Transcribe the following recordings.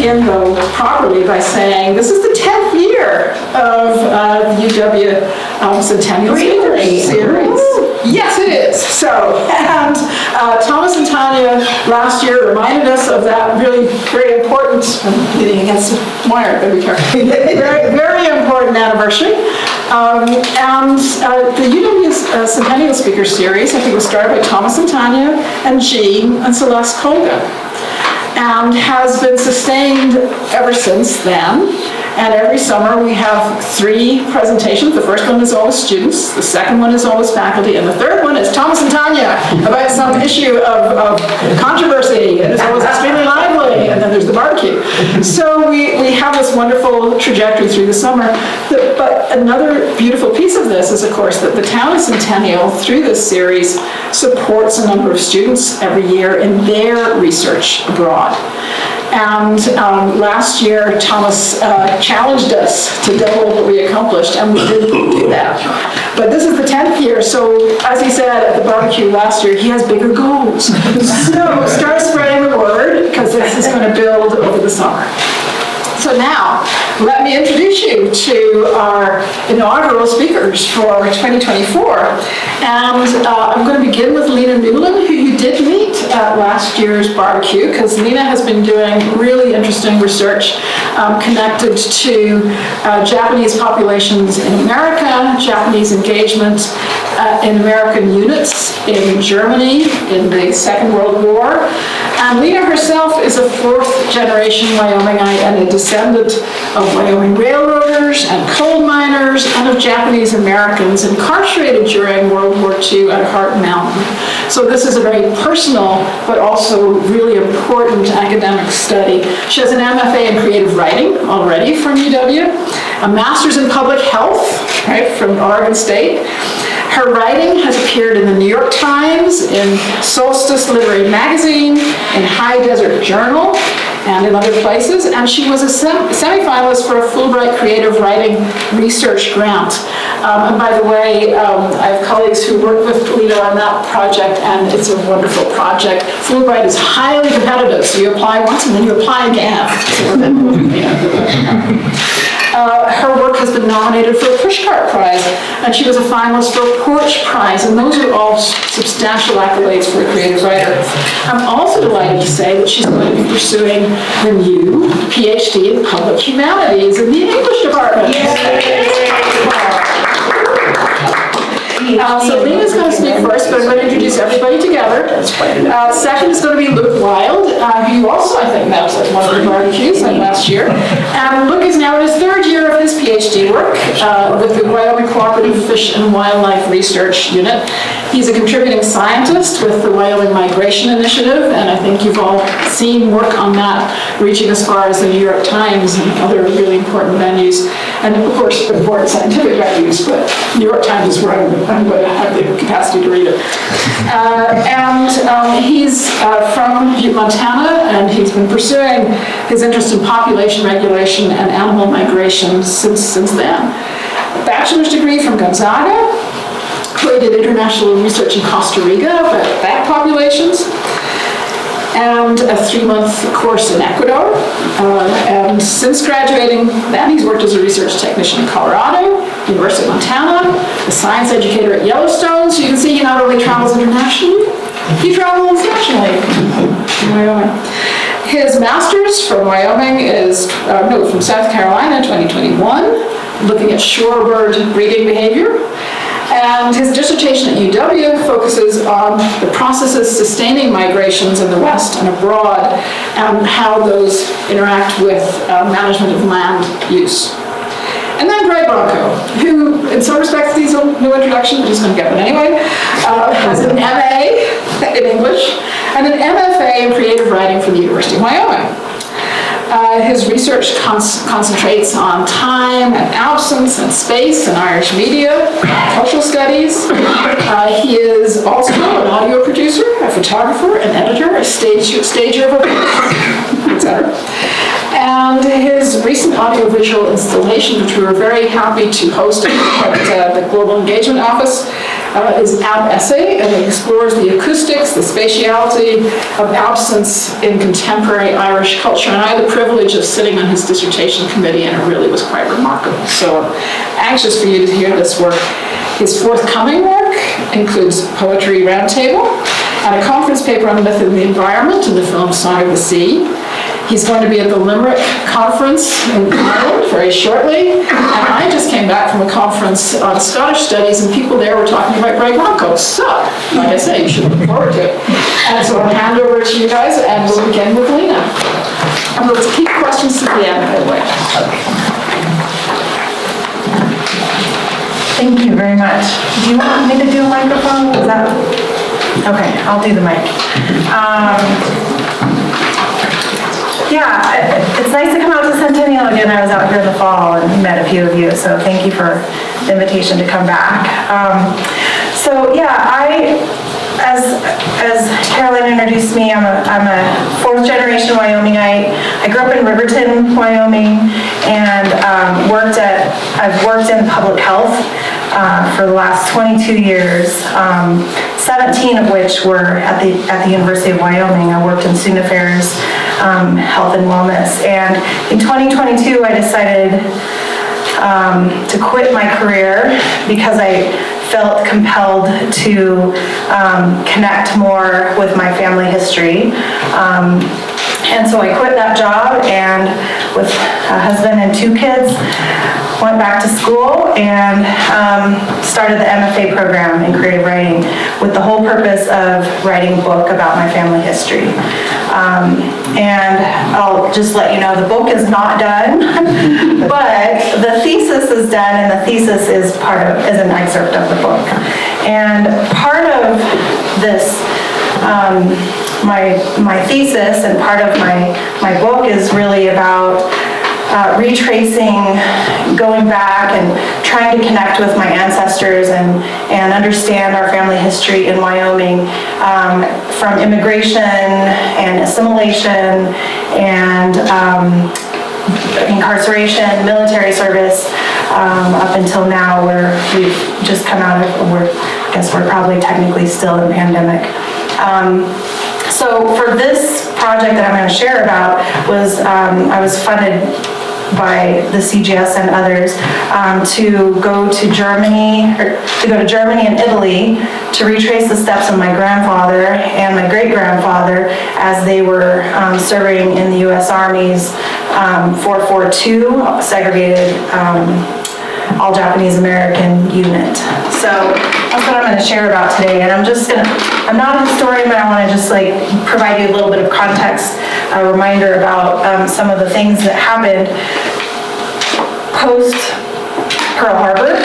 begin, though, properly by saying this is the 10th year of the UW Centennial Speakers Series. Yes, it is. So, and Thomas and Tanya last year reminded us of that really very important, I'm leaning against the wire, better be careful, very, very important anniversary. And the UW Centennial Speaker Series, I think, was started by Thomas and Tanya and Jean and Celeste Colgan, and has been sustained ever since then. And every summer we have 3 presentations. The first one is always students, the second one is always faculty, and the third one is Thomas and Tanya about some issue of controversy, and it's always extremely lively, and then there's the barbecue. So we have this wonderful trajectory through the summer. But another beautiful piece of this is, of course, that the town of Centennial, through this series, supports a number of students every year in their research abroad. And last year, Thomas challenged us to double what we accomplished, and we did do that. But this is the 10th year, so as he said at the barbecue last year, he has bigger goals. So start spreading the word, because this is going to build over the summer. So now, let me introduce you to our inaugural speakers for 2024. And I'm going to begin with Lena Newlin, who you did meet at last year's barbecue, because Lena has been doing really interesting research connected to Japanese populations in America, Japanese engagement in American units in Germany in the Second World War. And Lena herself is a 4th-generation Wyomingite and a descendant of Wyoming railroaders and coal miners and of Japanese Americans incarcerated during World War II at Heart Mountain. So this is a very personal but also really important academic study. She has an MFA in creative writing already from UW, a master's in public health, right, from Oregon State. Her writing has appeared in the New York Times, in Solstice Literary Magazine, in High Desert Journal, and in other places. And she was a semi-finalist for a Fulbright Creative Writing Research Grant. And by the way, I have colleagues who work with Lena on that project, and it's a wonderful project. Fulbright is highly competitive, so you apply once and then you apply again. Her work has been nominated for a Pushcart Prize, and she was a finalist for a Porch Prize, and those are all substantial accolades for a creative writer. I'm also delighted to say that she's going to be pursuing the new PhD in Public Humanities in the English department. So Lena's going to speak first, but I'm going to introduce everybody together. Second is going to be Luke Wilde, who you also, I think, met at one of the barbecues like last year. And Luke is now in his 3rd year of his PhD work with the Wyoming Cooperative Fish and Wildlife Research Unit. He's a contributing scientist with the Wyoming Migration Initiative, and I think you've all seen work on that reaching as far as the New York Times and other really important venues. And of course, important scientific venues, but New York Times is where I'm going to have the capacity to read it. He's from Montana, and he's been pursuing his interest in population regulation and animal migration since then. A bachelor's degree from Gonzaga, where he did international research in Costa Rica about bat populations, and a 3-month course in Ecuador. And since graduating, then he's worked as a research technician in Colorado, University of Montana, a science educator at Yellowstone. So you can see he not only travels internationally, he travels nationally in Wyoming. His master's from Wyoming is, from South Carolina, 2021, looking at shorebird breeding behavior. And his dissertation at UW focuses on the processes sustaining migrations in the West and abroad, and how those interact with management of land use. And then Gregory Ronco, who in some respects needs a new introduction, I'm just going to get one anyway, has an MA in English and an MFA in creative writing from the University of Wyoming. His research concentrates on time and absence and space and Irish media, cultural studies. He is also an audio producer, a photographer, an editor, a stager of a etc. And his recent audiovisual installation, which we were very happy to host at the Global Engagement Office, is Alp Essay, and it explores the acoustics, the spatiality of absence in contemporary Irish culture. And I had the privilege of sitting on his dissertation committee, and it really was quite remarkable. So I'm anxious for you to hear this work. His forthcoming work includes Poetry Roundtable and a conference paper on the myth of the environment and the film Song of the Sea. He's going to be at the Limerick Conference in Ireland very shortly, and I just came back from a conference on Scottish studies, and people there were talking about Gregory Ronco. So, like I say, you should look forward to it. And so I'll hand over to you guys, and we'll begin with Lena. And we'll keep questions to the end, by the way. Thank you very much. Do you want me to do a microphone? Is that? Okay, I'll do the mic. Yeah, it's nice to come out to Centennial again. I was out here in the fall and met a few of you, so thank you for the invitation to come back. So yeah, as Caroline introduced me, I'm a fourth generation Wyomingite. I grew up in Riverton, Wyoming, and I've worked in public health for the last 22 years, 17 of which were at the University of Wyoming. I worked in student affairs, health and wellness, and in 2022 I decided to quit my career because I felt compelled to connect more with my family history. And so I quit that job, and with a husband and 2 kids, went back to school and started the MFA program in creative writing with the whole purpose of writing a book about my family history. And I'll just let you know, the book is not done, but the thesis is done, and the thesis is an excerpt of the book. And part of this, my thesis and part of my book is really about retracing, going back and trying to connect with my ancestors and understand our family history in Wyoming, from immigration and assimilation and incarceration, military service, up until now, where we've just come out of, I guess we're probably technically still in pandemic. So for this project that I'm going to share about I was funded by the CGS and others to go to Germany and Italy to retrace the steps of my grandfather and my great-grandfather as they were serving in the U.S. Army's 442 segregated all Japanese American unit. So that's what I'm going to share about today. And I'm not a historian, but I want to just provide you a little bit of context, a reminder about some of the things that happened post Pearl Harbor.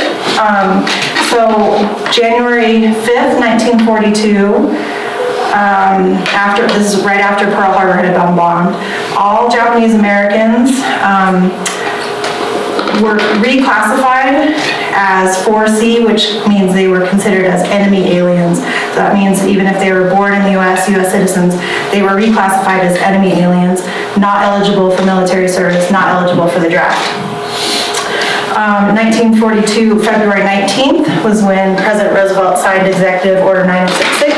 So January 5th, 1942, this is right after Pearl Harbor had been bombed, all Japanese Americans were reclassified as 4C, which means they were considered as enemy aliens. So that means even if they were born in the U.S., U.S. citizens, they were reclassified as enemy aliens, not eligible for military service, not eligible for the draft. 1942, February 19th, was when President Roosevelt signed Executive Order 9066,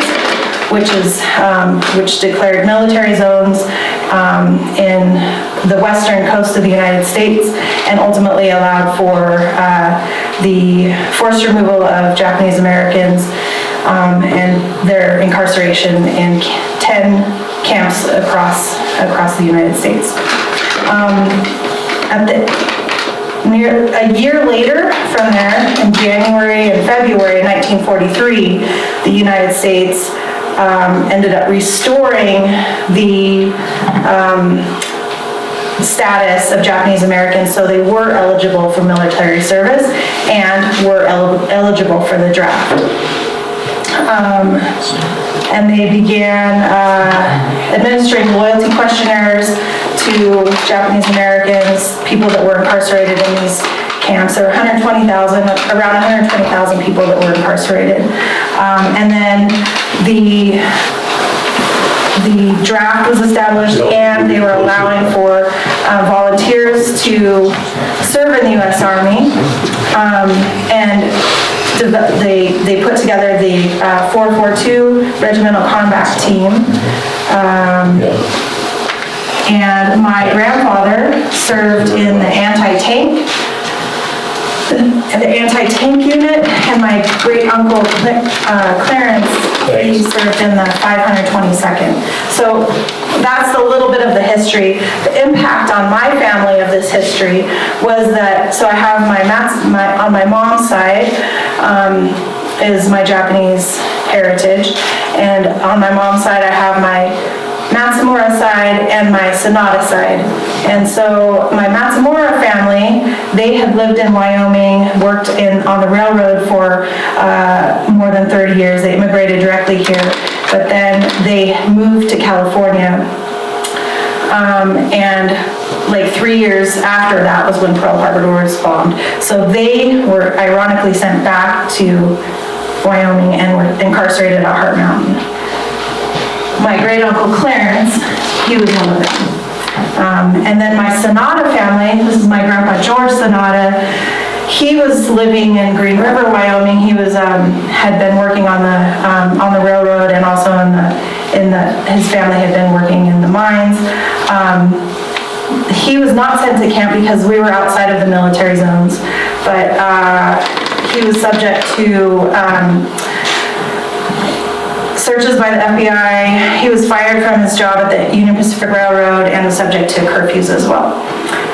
which declared military zones in the western coast of the United States, and ultimately allowed for the forced removal of Japanese Americans and their incarceration in 10 camps across the United States. A year later from there, in January and February 1943, the United States ended up restoring the status of Japanese Americans, so they were eligible for military service and were eligible for the draft. And they began administering loyalty questionnaires to Japanese Americans, people that were incarcerated in these camps. There were around 120,000 people that were incarcerated. And then the draft was established, and they were allowing for volunteers to serve in the U.S. Army. And they put together the 442 Regimental Combat Team. And my grandfather served in the anti-tank unit, and my great uncle Clarence, he served in the 522nd. So that's a little bit of the history. The impact on my family of this history was that, so I have on my mom's side is my Japanese heritage, and on my mom's side I have my Matsumoto side and my Sonata side. And so my Matsumoto family, they had lived in Wyoming, worked on the railroad for more than 30 years. They immigrated directly here, but then they moved to California. And like 3 years after that was when Pearl Harbor was bombed. So they were ironically sent back to Wyoming and were incarcerated at Heart Mountain. My great uncle Clarence, he was one of them. And then my Sonata family, this is my grandpa George Sonata, he was living in Green River, Wyoming. He was had been working on the railroad, and also his family had been working in the mines. He was not sent to camp because we were outside of the military zones, but he was subject to searches by the FBI. He was fired from his job at the Union Pacific Railroad and was subject to curfews as well.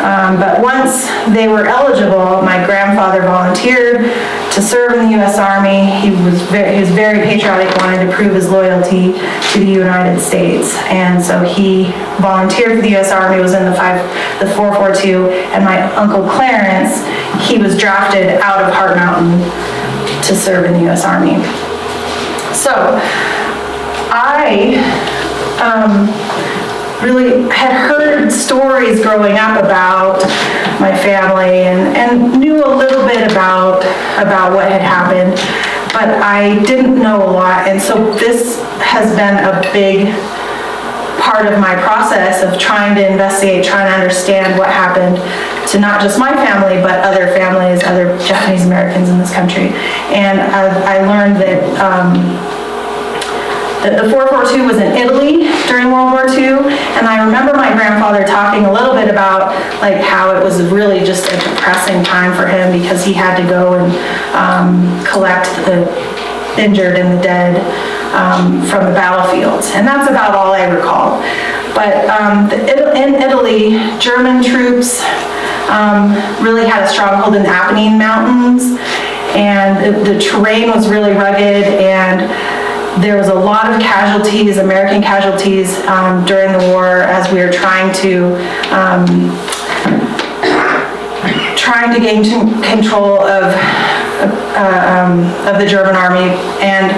But once they were eligible, my grandfather volunteered to serve in the U.S. Army. He was very patriotic, wanted to prove his loyalty to the United States. And so he volunteered for the U.S. Army, was in the 442, and my uncle Clarence, he was drafted out of Heart Mountain to serve in the U.S. Army. So I really had heard stories growing up about my family and knew a little bit about what had happened, but I didn't know a lot. And so this has been a big part of my process of trying to investigate, trying to understand what happened to not just my family, but other families, other Japanese Americans in this country. And I learned that the 442 was in Italy during World War II, and I remember my grandfather talking a little bit about like how it was really just a depressing time for him because he had to go and collect the injured and the dead from the battlefields, and that's about all I recall. But in Italy, German troops really had a stronghold in the Apennine Mountains, and the terrain was really rugged, and there was a lot of casualties, American casualties, during the war as we were trying to gain control of the German army. And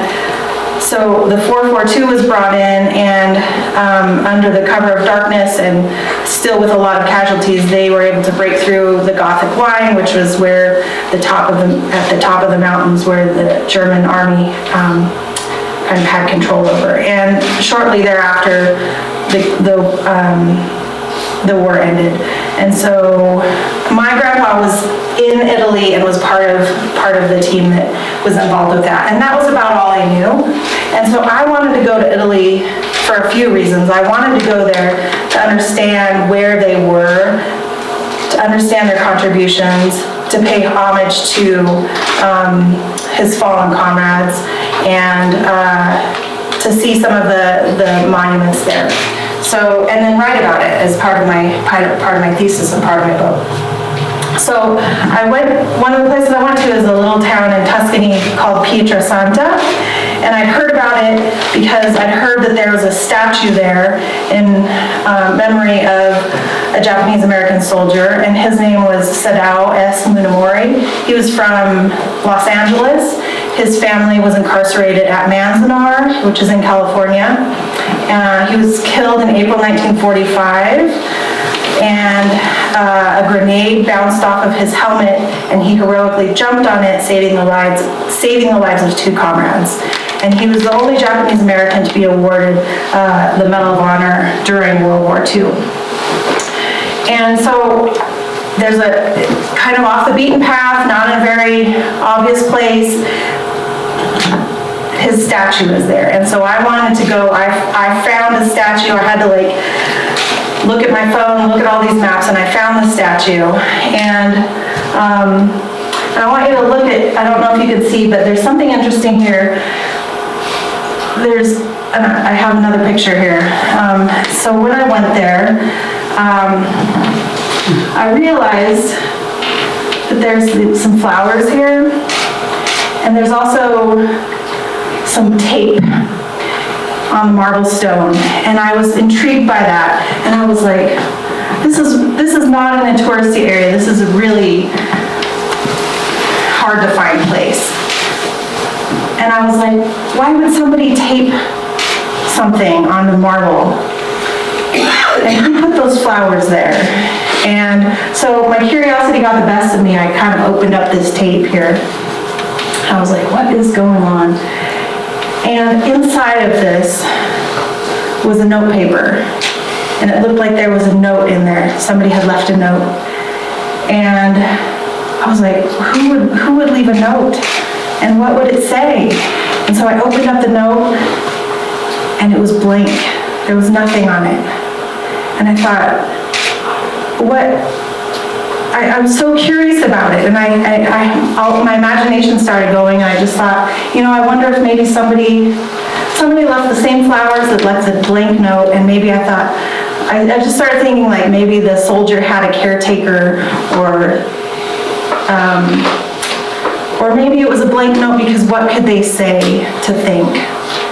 so the 442 was brought in, and under the cover of darkness and still with a lot of casualties, they were able to break through the Gothic line, which was where at the top of the mountains where the German army kind of had control over. And shortly thereafter, the war ended. And so my grandpa was in Italy and was part of the team that was involved with that. And that was about all I knew. And so I wanted to go to Italy for a few reasons. I wanted to go there to understand where they were, to understand their contributions, to pay homage to his fallen comrades, and to see some of the monuments there. So, and then write about it as part of my thesis and part of my book. So one of the places I went to is a little town in Tuscany called Pietrasanta, and I'd heard about it because I'd heard that there was a statue there in memory of a Japanese American soldier, and his name was Sadao S. Munamori. He was from Los Angeles. His family was incarcerated at Manzanar, which is in California. He was killed in April 1945, and a grenade bounced off of his helmet, and he heroically jumped on it, saving the lives of 2 comrades. And he was the only Japanese American to be awarded the Medal of Honor during World War II. And so there's a kind of off the beaten path, not in a very obvious place. His statue is there, and so I wanted to go. I found the statue. I had to like look at my phone, look at all these maps, and I found the statue. And I want you to look at, I don't know if you can see, but there's something interesting here. I have another picture here. So when I went there, I realized that there's some flowers here, and there's also some tape on the marble stone, and I was intrigued by that, and I was like, this is not in a touristy area. This is a really hard to find place. And I was like, why would somebody tape something on the marble? And who put those flowers there? And so my curiosity got the best of me. I kind of opened up this tape here. I was like, what is going on? And inside of this was a note paper. And it looked like there was a note in there. Somebody had left a note. And I was like, who would leave a note? And what would it say? And so I opened up the note, and it was blank. There was nothing on it. And I thought, I was so curious about it, and my imagination started going, and I just thought, I wonder if maybe somebody left the same flowers that left the blank note, and maybe I thought, I just started thinking like maybe the soldier had a caretaker, or maybe it was a blank note because what could they say to thank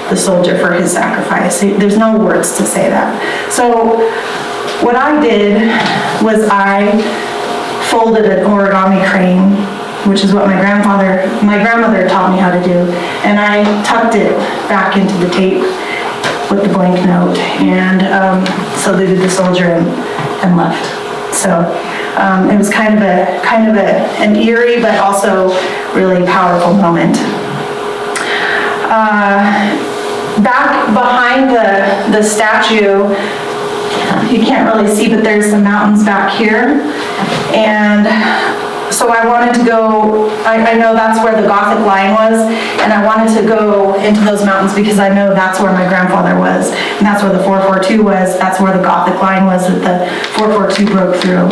the soldier for his sacrifice? There's no words to say that. So what I did was I folded an origami crane, which is what my grandmother taught me how to do, and I tucked it back into the tape with the blank note, and saluted the soldier and left. So it was kind of an eerie but also really powerful moment. Back behind the statue, you can't really see, but there's some mountains back here. And so I wanted to go, I know that's where the Gothic line was, and I wanted to go into those mountains because I know that's where my grandfather was, and that's where the 442 was, that's where the Gothic line was that the 442 broke through.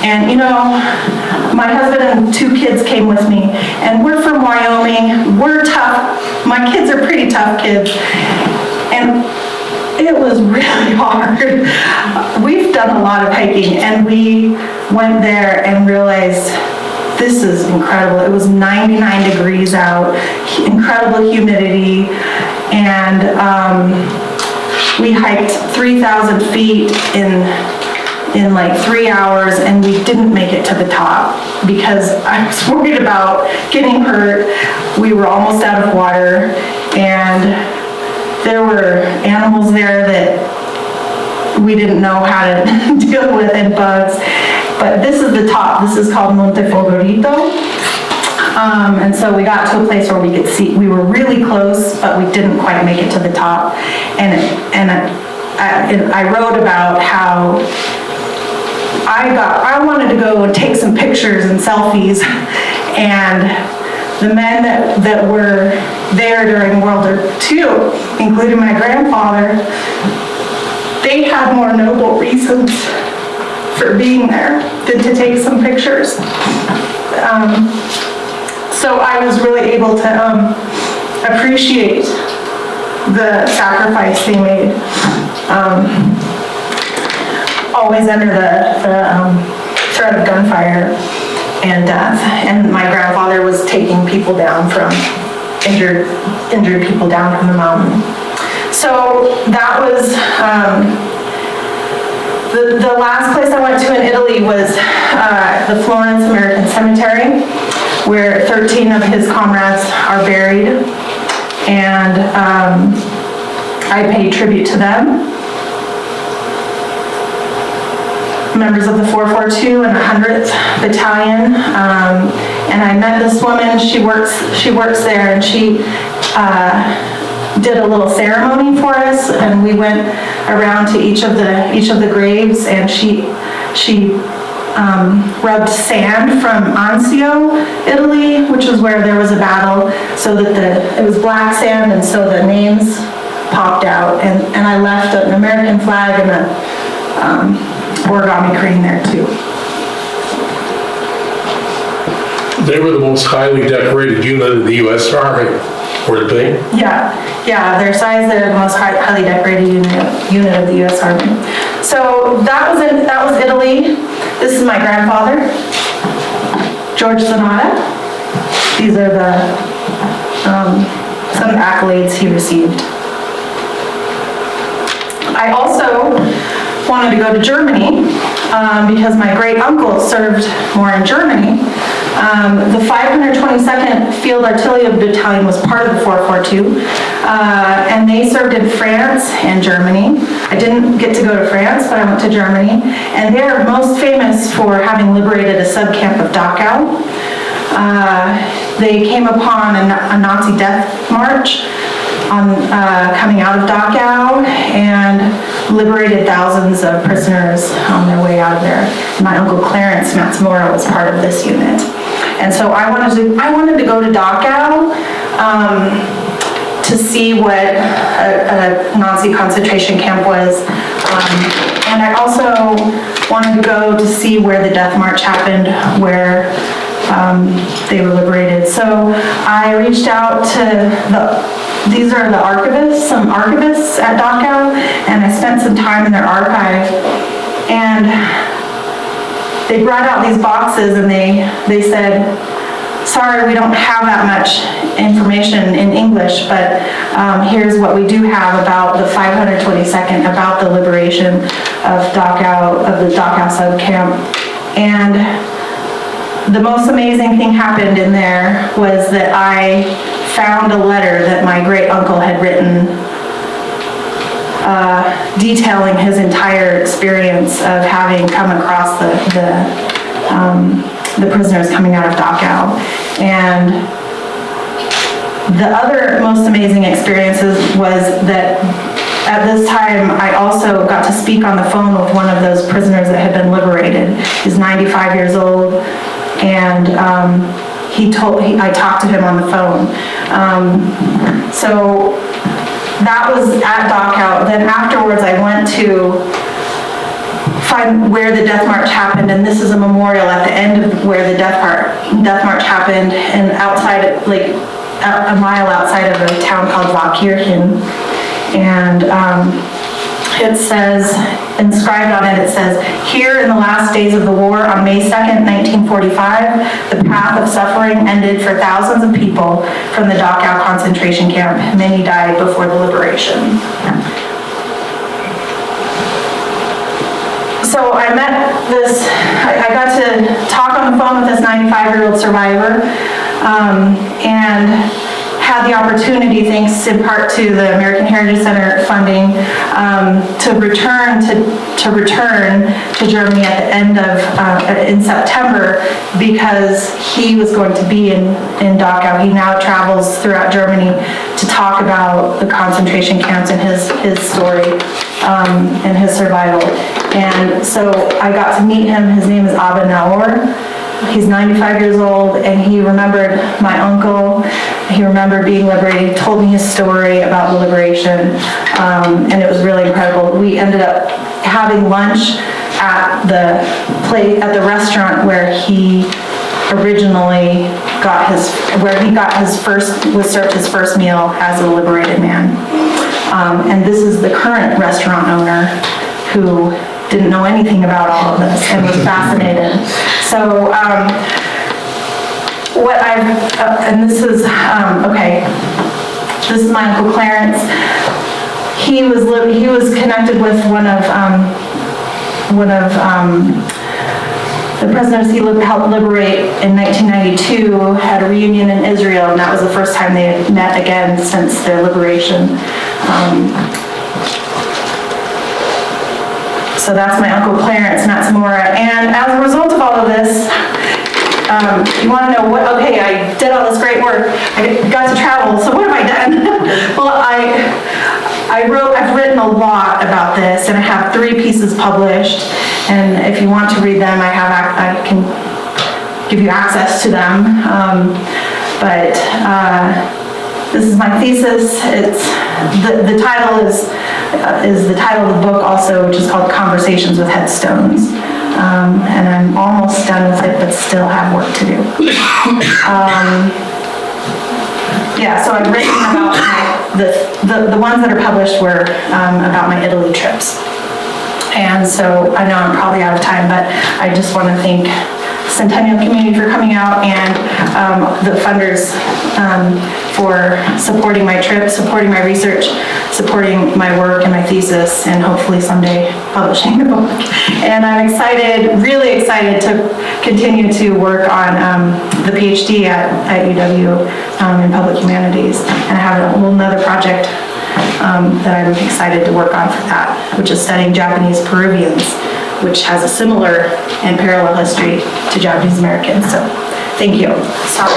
And my husband and 2 kids came with me, and we're from Wyoming, we're tough, my kids are pretty tough kids, and it was really hard. We've done a lot of hiking, and we went there and realized this is incredible. It was 99 degrees out, incredible humidity, and we hiked 3,000 feet in like 3 hours, and we didn't make it to the top because I was worried about getting hurt. We were almost out of water, and there were animals there that we didn't know how to deal with, and bugs. But this is the top. This is called Monte Favorito. And so we got to a place where we could see. We were really close, but we didn't quite make it to the top. And I wrote about how I wanted to go and take some pictures and selfies, and the men that were there during World War II, including my grandfather, they had more noble reasons for being there than to take some pictures. So I was really able to appreciate the sacrifice they made. Always under the threat of gunfire and death. And my grandfather was taking people down from injured people down from the mountain. So that was the last place I went to in Italy was the Florence American Cemetery, where 13 of his comrades are buried, and I paid tribute to them. Members of the 442 and the 100th Battalion, and I met this woman. She works there, and she did a little ceremony for us, and we went around to each of the graves, and she rubbed sand from Anzio, Italy, which was where there was a battle, so that it was black sand, and so the names popped out. And I left an American flag and a origami crane there too. They were the most highly decorated unit of the U.S. Army, were they? Yeah, their size, they're the most highly decorated unit of the U.S. Army. So that was Italy. This is my grandfather, George Zanata. These are some accolades he received. I also wanted to go to Germany because my great uncle served more in Germany. The 522nd Field Artillery Battalion was part of the 442, and they served in France and Germany. I didn't get to go to France, but I went to Germany, and they're most famous for having liberated a subcamp of Dachau. They came upon a Nazi death march coming out of Dachau and liberated thousands of prisoners on their way out of there. My uncle Clarence Matsumura was part of this unit. And so I wanted to go to Dachau to see what a Nazi concentration camp was. And I also wanted to go to see where the death march happened, where they were liberated. So I reached out to these are the archivists, some archivists at Dachau, and I spent some time in their archive. And they brought out these boxes and they said, sorry, we don't have that much information in English, but here's what we do have about the 522nd, about the liberation of Dachau, of the Dachau subcamp. And the most amazing thing happened in there was that I found a letter that my great uncle had written detailing his entire experience of having come across the prisoners coming out of Dachau. And the other most amazing experiences was that at this time I also got to speak on the phone with one of those prisoners that had been liberated. He's 95 years old, and I talked to him on the phone. So that was at Dachau. Then afterwards I went to find where the death march happened, and this is a memorial at the end of where the death march happened, and outside, like a mile outside of a town called Waldkirchen. And it says, inscribed on it says, here in the last days of the war on May 2nd, 1945, the path of suffering ended for thousands of people from the Dachau concentration camp. Many died before the liberation. So I met this, I got to talk on the phone with this 95-year-old survivor, and had the opportunity, thanks in part to the American Heritage Center funding, to return to Germany at the end of, in September, because he was going to be in Dachau. He now travels throughout Germany to talk about the concentration camps and his story and his survival. And so I got to meet him. His name is Abba Naor. He's 95 years old, and he remembered my uncle. He remembered being liberated. He told me his story about the liberation, and it was really incredible. We ended up having lunch at the restaurant where he originally was served his first meal as a liberated man. And this is the current restaurant owner who didn't know anything about all of this and was fascinated. So and this is, okay, this is my Uncle Clarence. He was connected with one of the prisoners he helped liberate in 1992, had a reunion in Israel, and that was the first time they had met again since their liberation. So that's my Uncle Clarence Matsumura. And as a result of all of this, you want to know what, okay, I did all this great work, I got to travel, so what have I done? Well, I've written a lot about this, and I have 3 pieces published, and if you want to read them, I can give you access to them. But this is my thesis. It's the title is the title of the book also, which is called Conversations with Headstones. And I'm almost done with it, but still have work to do. Yeah, so I've written about the ones that are published were about my Italy trips. And so I know I'm probably out of time, but I just want to thank Centennial community for coming out, and the funders for supporting my trip, supporting my research, supporting my work and my thesis, and hopefully someday publishing the book. And I'm excited, really excited to continue to work on the PhD at UW in Public Humanities. And I have a whole nother project that I'm excited to work on for that, which is studying Japanese Peruvians, which has a similar and parallel history to Japanese Americans. So, thank you. Sorry.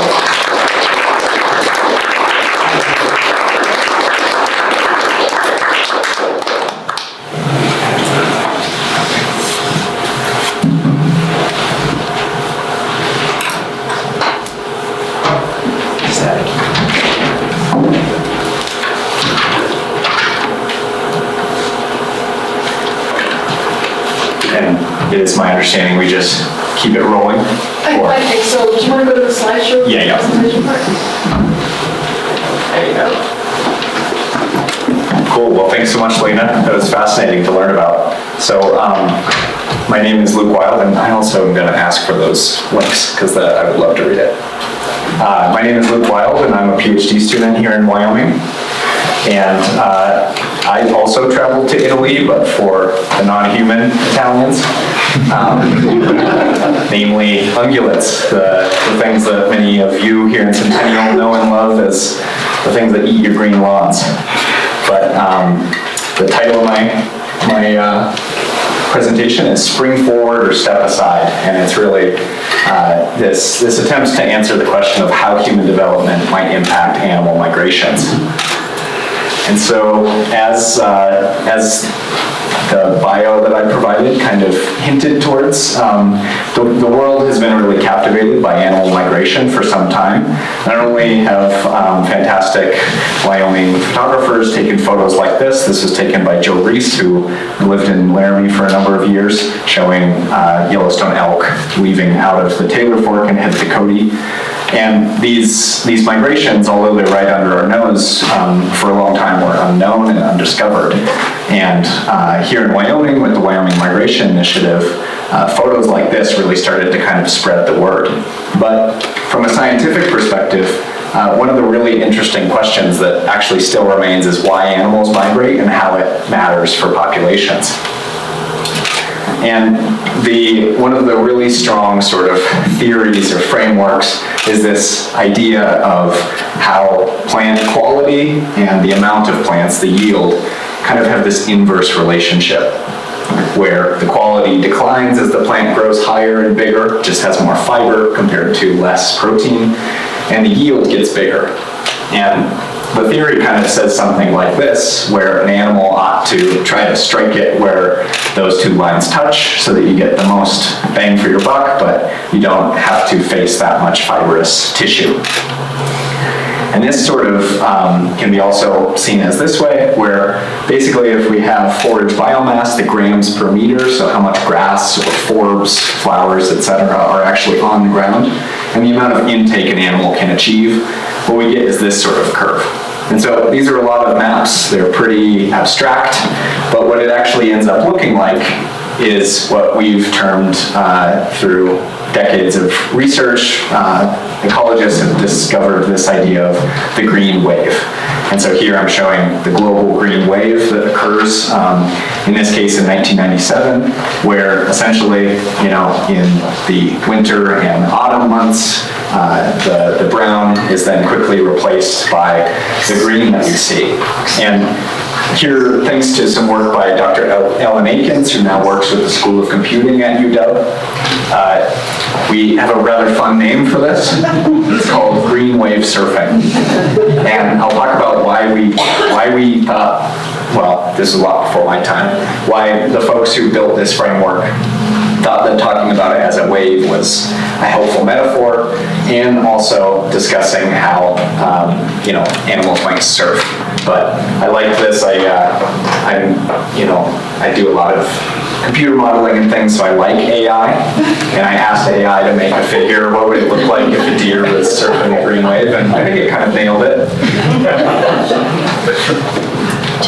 And it is my understanding we just keep it rolling. I think so. Do you want to go to the slideshow? Yeah. Presentation part? There you go. Cool. Well, thanks so much, Lena. That was fascinating to learn about. So, my name is Luke Wilde, and I also am going to ask for those links because I would love to read it. My name is Luke Wilde, and I'm a PhD student here in Wyoming. And I also traveled to Italy, but for the non-human Italians, namely ungulates, the things that many of you here in Centennial know and love as the things that eat your green lawns. But the title of my presentation is Spring Forward or Step Aside, and it's really this attempts to answer the question of how human development might impact animal migrations. And so, as the bio that I provided kind of hinted towards, the world has been really captivated by animal migration for some time. Not only have fantastic Wyoming photographers taken photos like this. This was taken by Joe Reese, who lived in Laramie for a number of years, showing Yellowstone elk leaving out of the Taylor Fork and head to Cody. And these migrations, although they're right under our nose, for a long time were unknown and undiscovered. And here in Wyoming, with the Wyoming Migration Initiative, photos like this really started to kind of spread the word. But from a scientific perspective, one of the really interesting questions that actually still remains is why animals migrate and how it matters for populations. And one of the really strong sort of theories or frameworks is this idea of how plant quality and the amount of plants, the yield, kind of have this inverse relationship, where the quality declines as the plant grows higher and bigger, just has more fiber compared to less protein, and the yield gets bigger. And the theory kind of says something like this, where an animal ought to try to strike it where those two lines touch so that you get the most bang for your buck, but you don't have to face that much fibrous tissue. And this sort of can be also seen as this way, where basically if we have forage biomass, the grams per meter, so how much grass or forbs, flowers, etc. are actually on the ground, and the amount of intake an animal can achieve, what we get is this sort of curve. And so these are a lot of maps. They're pretty abstract, but what it actually ends up looking like is what we've termed through decades of research, ecologists have discovered this idea of the green wave. And so here I'm showing the global green wave that occurs, in this case in 1997, where essentially, in the winter and autumn months, the brown is then quickly replaced by the green that we see. And here, thanks to some work by Dr. Ellen Akins, who now works with the School of Computing at UW, we have a rather fun name for this. It's called green wave surfing. And I'll talk about why we thought well, this is a lot before my time, why the folks who built this framework thought that talking about it as a wave was a helpful metaphor, and also discussing how animals might surf. But I like this. I do a lot of computer modeling and things, so I like AI. And I asked AI to make a figure, what would it look like if a deer was surfing a green wave, and I think it kind of nailed it.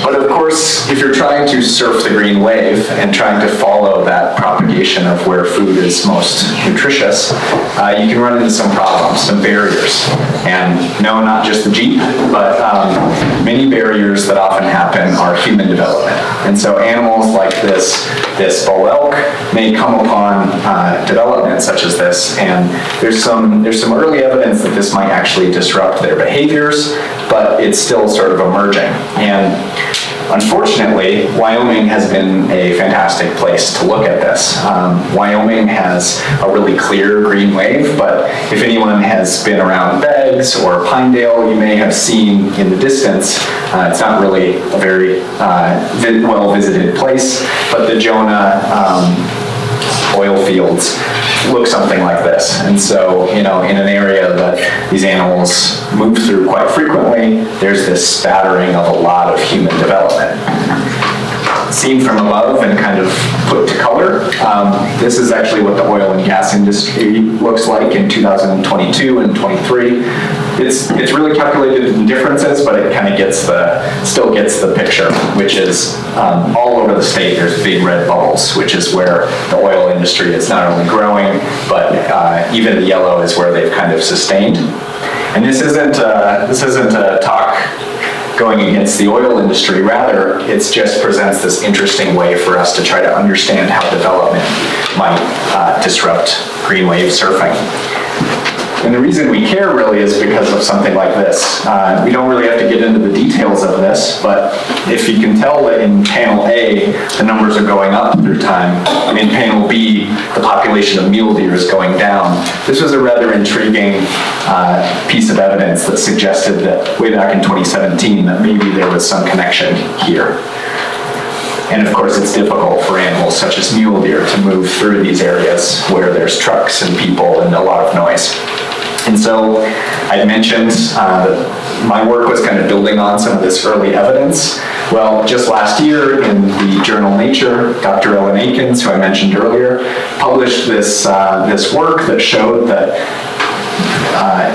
But of course, if you're trying to surf the green wave and trying to follow that propagation of where food is most nutritious, you can run into some problems, some barriers. And no, not just the Jeep, but many barriers that often happen are human development. And so animals like this bull elk may come upon development such as this, and there's some early evidence that this might actually disrupt their behaviors, but it's still sort of emerging. And unfortunately, Wyoming has been a fantastic place to look at this. Wyoming has a really clear green wave, but if anyone has been around Beggs or Pinedale, you may have seen in the distance, it's not really a very well-visited place, but the Jonah oil fields look something like this. And so, in an area that these animals move through quite frequently, there's this spattering of a lot of human development. Seen from above and kind of put to color, this is actually what the oil and gas industry looks like in 2022 and 23. It's really calculated in differences, but it kind of still gets the picture, which is all over the state there's big red bubbles, which is where the oil industry is not only growing, but even the yellow is where they've kind of sustained. And this isn't a talk going against the oil industry. Rather, it just presents this interesting way for us to try to understand how development might disrupt green wave surfing. And the reason we care really is because of something like this. We don't really have to get into the details of this, but if you can tell that in panel A, the numbers are going up through time, and in panel B, the population of mule deer is going down. This was a rather intriguing piece of evidence that suggested that way back in 2017 that maybe there was some connection here. And of course, it's difficult for animals such as mule deer to move through these areas where there's trucks and people and a lot of noise. And so I mentioned that my work was kind of building on some of this early evidence. Well, just last year in the journal Nature, Dr. Ellen Akins, who I mentioned earlier, published this work that showed that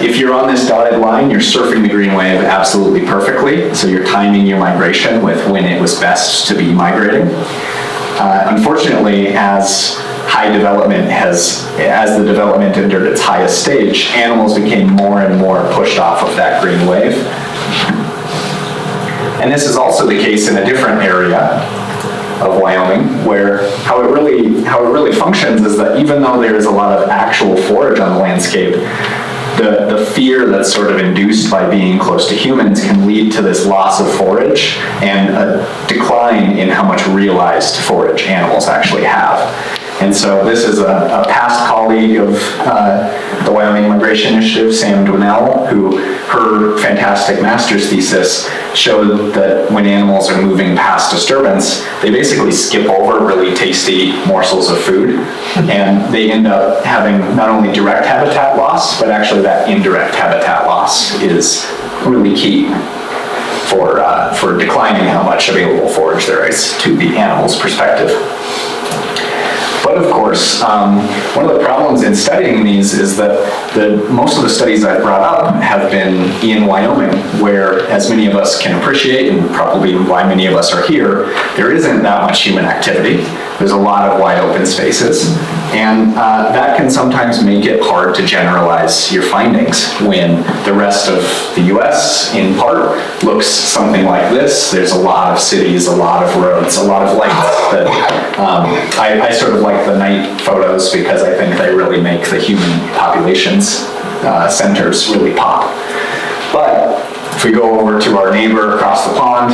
if you're on this dotted line, you're surfing the green wave absolutely perfectly. So you're timing your migration with when it was best to be migrating. Unfortunately, as the development entered its highest stage, animals became more and more pushed off of that green wave. And this is also the case in a different area of Wyoming, where how it really functions is that even though there is a lot of actual forage on the landscape, the fear that's sort of induced by being close to humans can lead to this loss of forage and a decline in how much realized forage animals actually have. And so this is a past colleague of the Wyoming Migration Initiative, Sam Dwinell, who her fantastic master's thesis showed that when animals are moving past disturbance, they basically skip over really tasty morsels of food, and they end up having not only direct habitat loss, but actually that indirect habitat loss is really key for declining how much available forage there is to the animal's perspective. But of course, one of the problems in studying these is that most of the studies I've brought up have been in Wyoming, where, as many of us can appreciate, and probably why many of us are here, there isn't that much human activity. There's a lot of wide open spaces, and that can sometimes make it hard to generalize your findings when the rest of the US, in part, looks something like this. There's a lot of cities, a lot of roads, a lot of lights that I sort of like the night photos because I think they really make the human population's centers really pop. But if we go over to our neighbor across the pond,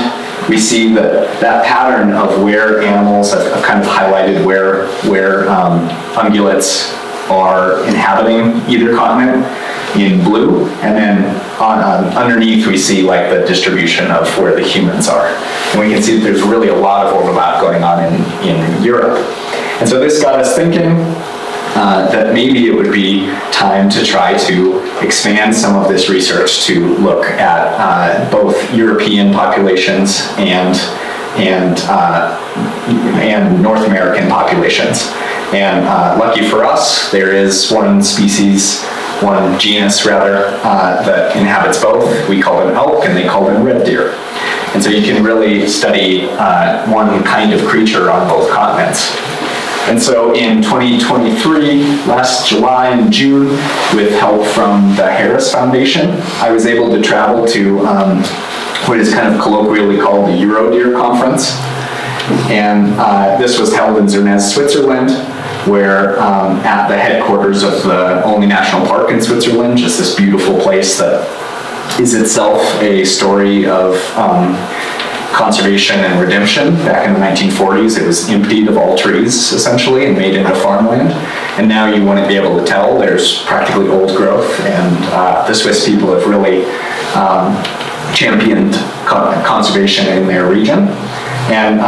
we see that pattern of where animals, I've kind of highlighted where ungulates are inhabiting either continent. in blue, and then underneath we see like the distribution of where the humans are. And we can see that there's really a lot of overlap going on in Europe. And so this got us thinking that maybe it would be time to try to expand some of this research to look at both European populations and North American populations. And lucky for us, there is one species, one genus rather, that inhabits both. We call them elk and they call them red deer. And so you can really study one kind of creature on both continents. And so in 2023, last July and June, with help from the Harris Foundation, I was able to travel to what is kind of colloquially called the Euro Deer Conference. And this was held in Zernez, Switzerland, where at the headquarters of the only national park in Switzerland, just this beautiful place that is itself a story of conservation and redemption. Back in the 1940s, it was emptied of all trees, essentially, and made into farmland. And now you wouldn't be able to tell. There's practically old growth, and the Swiss people have really championed conservation in their region. And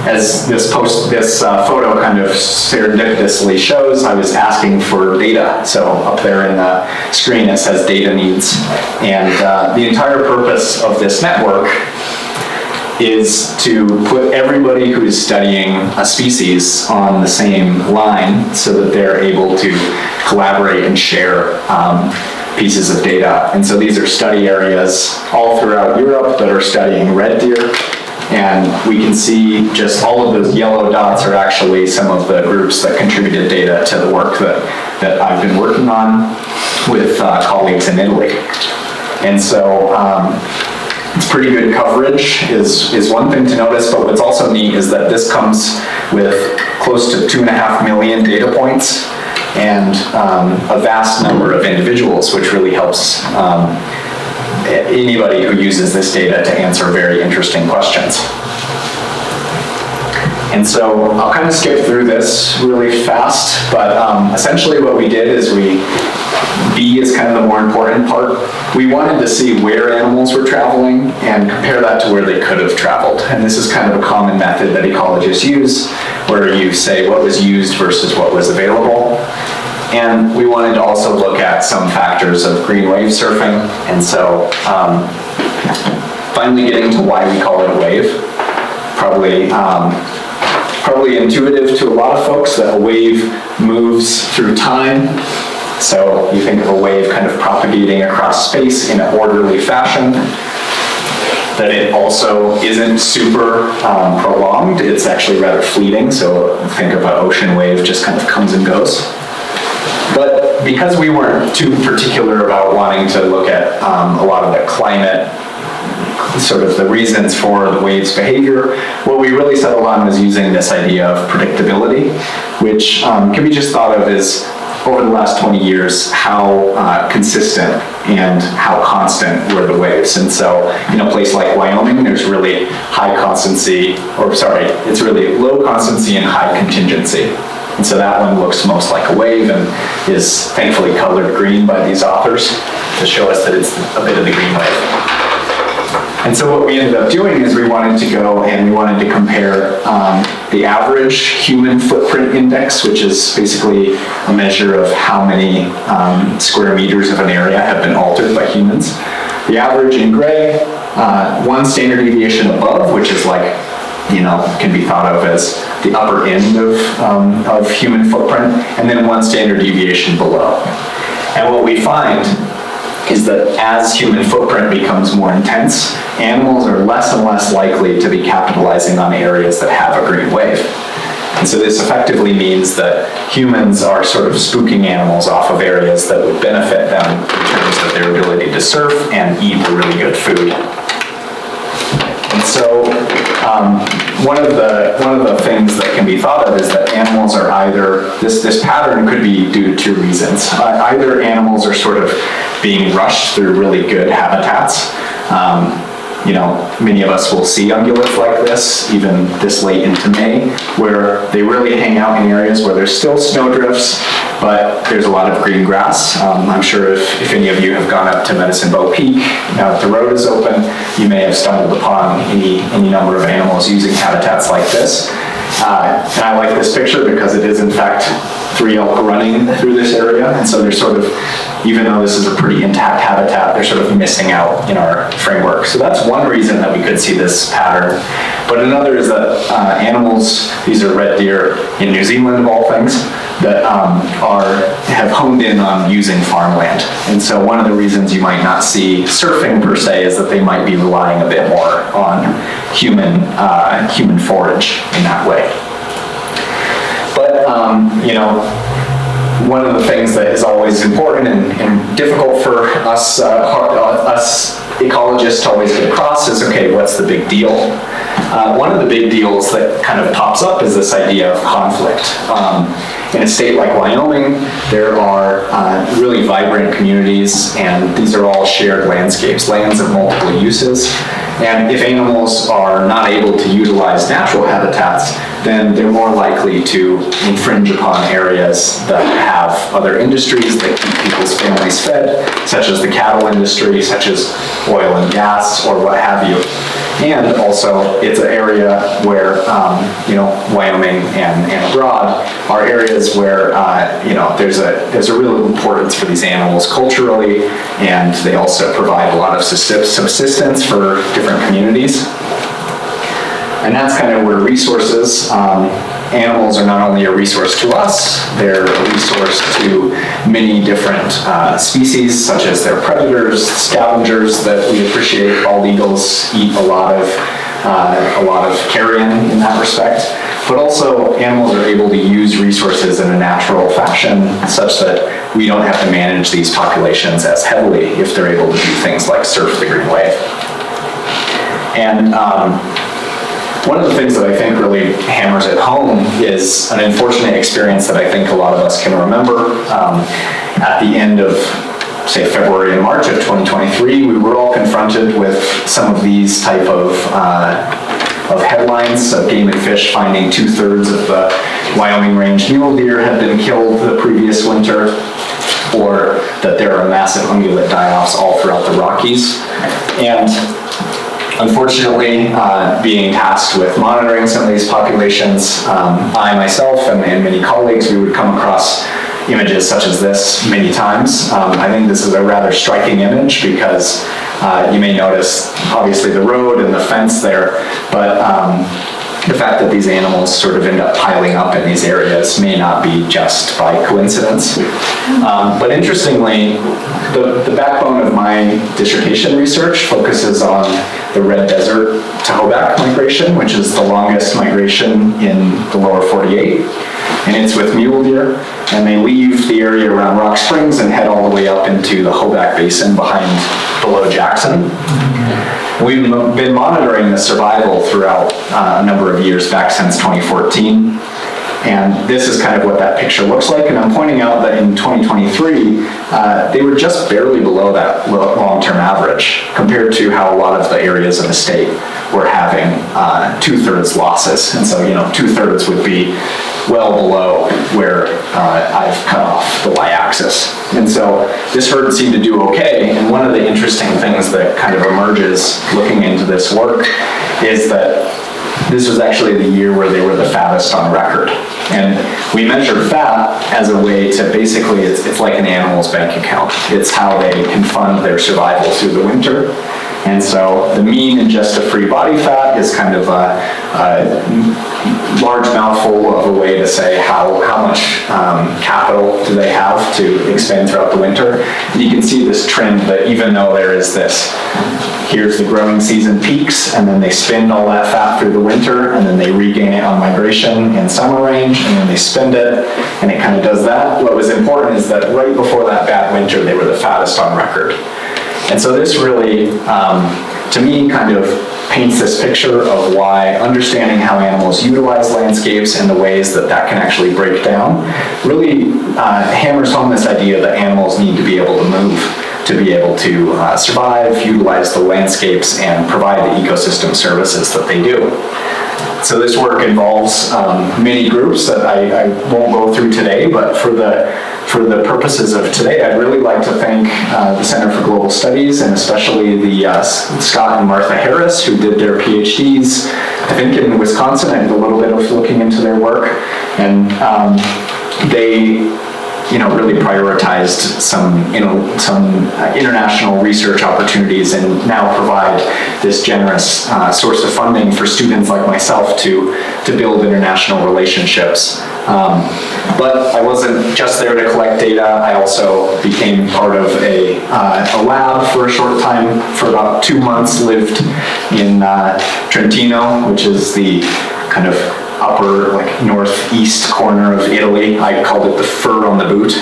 as this photo kind of serendipitously shows, I was asking for data. So up there in the screen it says data needs. And the entire purpose of this network is to put everybody who is studying a species on the same line so that they're able to collaborate and share pieces of data. And so these are study areas all throughout Europe that are studying red deer. And we can see just all of those yellow dots are actually some of the groups that contributed data to the work that I've been working on with colleagues in Italy. And so it's pretty good coverage is one thing to notice, but what's also neat is that this comes with close to 2.5 million data points and a vast number of individuals, which really helps anybody who uses this data to answer very interesting questions. And so I'll kind of skip through this really fast, but essentially what we did is B is kind of the more important part. We wanted to see where animals were traveling and compare that to where they could have traveled. And this is kind of a common method that ecologists use, where you say what was used versus what was available. And we wanted to also look at some factors of green wave surfing. And so finally getting to why we call it a wave. Probably intuitive to a lot of folks that a wave moves through time. So you think of a wave kind of propagating across space in an orderly fashion. That it also isn't super prolonged. It's actually rather fleeting. So think of an ocean wave just kind of comes and goes. But because we weren't too particular about wanting to look at a lot of the climate, sort of the reasons for the wave's behavior, what we really settled on was using this idea of predictability, which can be just thought of as, over the last 20 years, how consistent and how constant were the waves. And so in a place like Wyoming, there's really it's really low constancy and high contingency. And so that one looks most like a wave and is thankfully colored green by these authors to show us that it's a bit of the green wave. And so what we ended up doing is we wanted to compare the average human footprint index, which is basically a measure of how many square meters of an area have been altered by humans. The average in gray, one standard deviation above, which is like, can be thought of as the upper end of human footprint, and then one standard deviation below. And what we find is that as human footprint becomes more intense, animals are less and less likely to be capitalizing on areas that have a green wave. And so this effectively means that humans are sort of spooking animals off of areas that would benefit them in terms of their ability to surf and eat the really good food. And so one of the things that can be thought of is that animals are either, this pattern could be due to two reasons. Either animals are sort of being rushed through really good habitats, many of us will see ungulates like this, even this late into May, where they really hang out in areas where there's still snowdrifts, but there's a lot of green grass. I'm sure if any of you have gone up to Medicine Bow Peak, now that the road is open, you may have stumbled upon any number of animals using habitats like this. And I like this picture because it is in fact 3 elk running through this area, and so they're sort of, even though this is a pretty intact habitat, they're sort of missing out in our framework. So that's one reason that we could see this pattern. But another is that animals, these are red deer in New Zealand of all things, that have honed in on using farmland. And so one of the reasons you might not see surfing per se is that they might be relying a bit more on human forage in that way. But, one of the things that is always important and difficult for us ecologists to always get across is, okay, what's the big deal? One of the big deals that kind of pops up is this idea of conflict. In a state like Wyoming, there are really vibrant communities, and these are all shared landscapes, lands of multiple uses. And if animals are not able to utilize natural habitats, then they're more likely to infringe upon areas that have other industries that keep people's families fed, such as the cattle industry, such as oil and gas, or what have you. And also, it's an area where, Wyoming and abroad are areas where, there's a real importance for these animals culturally, and they also provide a lot of subsistence for different communities. And that's kind of where resources, animals are not only a resource to us, they're a resource to many different species, such as their predators, scavengers that we appreciate. Bald eagles eat a lot of carrion in that respect. But also, animals are able to use resources in a natural fashion such that we don't have to manage these populations as heavily if they're able to do things like surf the Green Wave. And one of the things that I think really hammers it home is an unfortunate experience that I think a lot of us can remember. At the end of, say, February and March of 2023, we were all confronted with some of these type of headlines of Game and Fish finding 2/3 of the Wyoming range mule deer had been killed the previous winter, or that there are massive ungulate die-offs all throughout the Rockies. And unfortunately, being tasked with monitoring some of these populations, I myself and many colleagues, we would come across images such as this many times. I think this is a rather striking image because you may notice, obviously, the road and the fence there, but the fact that these animals sort of end up piling up in these areas may not be just by coincidence. But interestingly, the backbone of my dissertation research focuses on the Red Desert to Hoback migration, which is the longest migration in the lower 48. And it's with mule deer, and they leave the area around Rock Springs and head all the way up into the Hoback Basin below Jackson. We've been monitoring the survival throughout a number of years, back since 2014. And this is kind of what that picture looks like. And I'm pointing out that in 2023, they were just barely below that long-term average compared to how a lot of the areas of the state were having 2/3 losses. And so, 2/3 would be well below where I've cut off the y-axis. And so this herd seemed to do okay. And one of the interesting things that kind of emerges looking into this work is that this was actually the year where they were the fattest on record. And we measured fat as a way to basically, it's like an animal's bank account. It's how they can fund their survival through the winter. And so the mean ingested free body fat is kind of a large mouthful of a way to say how much capital do they have to expend throughout the winter. And you can see this trend that even though there is this, here's the growing season peaks, and then they spend all that fat through the winter, and then they regain it on migration in summer range, and then they spend it, and it kind of does that. What was important is that right before that bad winter, they were the fattest on record. And so this really, to me, kind of paints this picture of why understanding how animals utilize landscapes and the ways that that can actually break down really hammers home this idea that animals need to be able to move. to be able to survive, utilize the landscapes, and provide the ecosystem services that they do. So this work involves many groups that I won't go through today, but for the purposes of today, I'd really like to thank the Center for Global Studies, and especially the Scott and Martha Harris, who did their PhDs, I think in Wisconsin. I did a little bit of looking into their work, and they really prioritized some international research opportunities, and now provide this generous source of funding for students like myself to build international relationships. But I wasn't just there to collect data. I also became part of a lab for a short time. For about 2 months, lived in Trentino, which is the kind of upper, northeast corner of Italy. I called it the fur on the boot,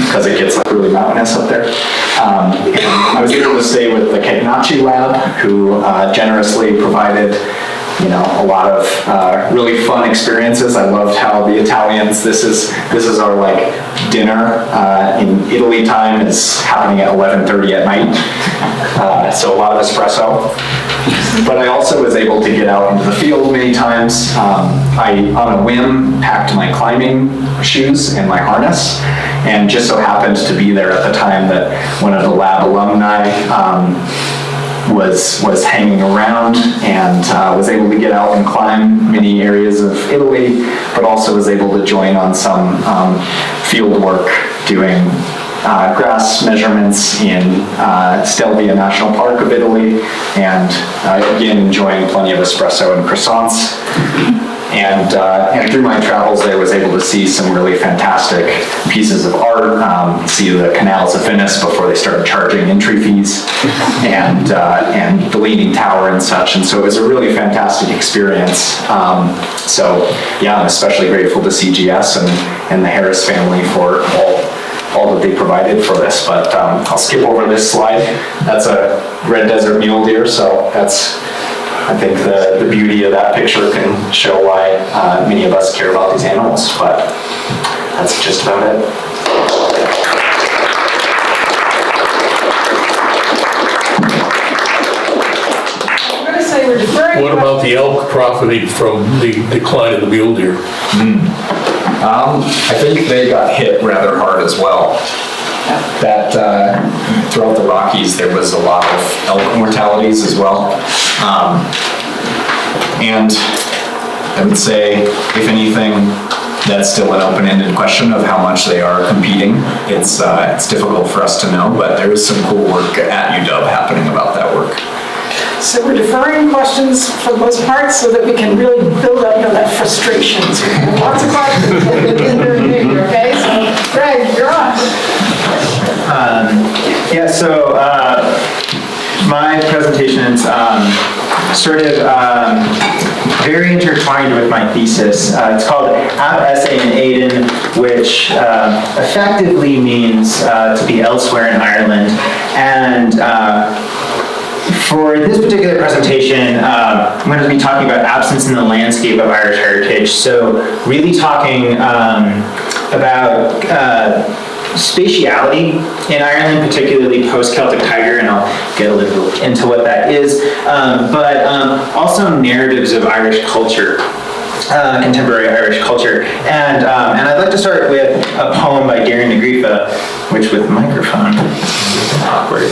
because it gets really mountainous up there. And I was able to stay with the Catenacci lab, who generously provided a lot of really fun experiences. I loved how the Italians, this is our dinner in Italy time, is happening at 11:30 at night. So a lot of espresso. But I also was able to get out into the field many times. I, on a whim, packed my climbing shoes and my harness, and just so happened to be there at the time that one of the lab alumni was hanging around, and was able to get out and climb many areas of Italy, but also was able to join on some field work doing grass measurements in Stelvio National Park of Italy, and again enjoying plenty of espresso and croissants. And through my travels there, was able to see some really fantastic pieces of art, see the canals of Venice before they started charging entry fees, and the Leaning Tower and such. And so it was a really fantastic experience. So yeah, I'm especially grateful to CGS and the Harris family for all that they provided for this. But I'll skip over this slide. That's a red desert mule deer, so that's, I think the beauty of that picture can show why many of us care about these animals, but that's just about it. I'm going to say we're deferring. What about the elk profiting from the decline of the mule deer? I think they got hit rather hard as well. That throughout the Rockies there was a lot of elk mortalities as well. And I would say, if anything, that's still an open-ended question of how much they are competing. It's difficult for us to know, but there is some cool work at UW happening about that work. So we're deferring questions for the most part so that we can really build up that frustration. So we have lots of questions. Okay, so Greg, you're on. So my presentation is sort of very intertwined with my thesis. It's called Ab Esse in Aidan, which effectively means to be elsewhere in Ireland. And for this particular presentation, I'm going to be talking about absence in the landscape of Irish heritage. So really talking about spatiality in Ireland, particularly post-Celtic tiger, and I'll get a little into what that is, but also narratives of Irish culture, contemporary Irish culture. And I'd like to start with a poem by Darren Negrifa, which with microphone is awkward.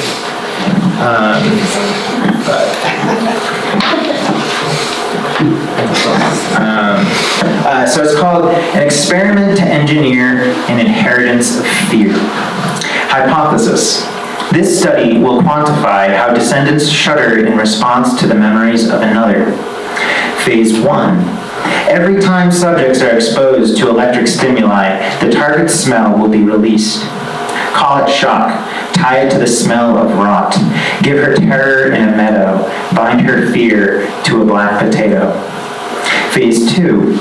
So it's called An Experiment to Engineer an Inheritance of Fear. Hypothesis. This study will quantify how descendants shudder in response to the memories of another. Phase 1. Every time subjects are exposed to electric stimuli, the target's smell will be released. Call it shock. Tie it to the smell of rot. Give her terror in a meadow. Bind her fear to a black potato. Phase 2.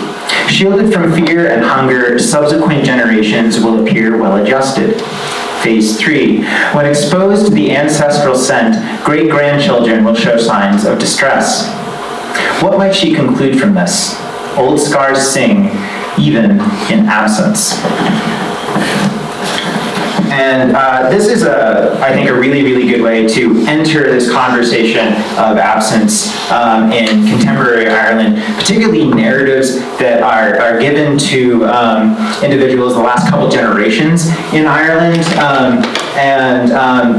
Shielded from fear and hunger, subsequent generations will appear well-adjusted. Phase 3. When exposed to the ancestral scent, great-grandchildren will show signs of distress. What might she conclude from this? Old scars sing, even in absence. And this is, I think, a really, really good way to enter this conversation of absence in contemporary Ireland, particularly narratives that are given to individuals the last couple generations in Ireland.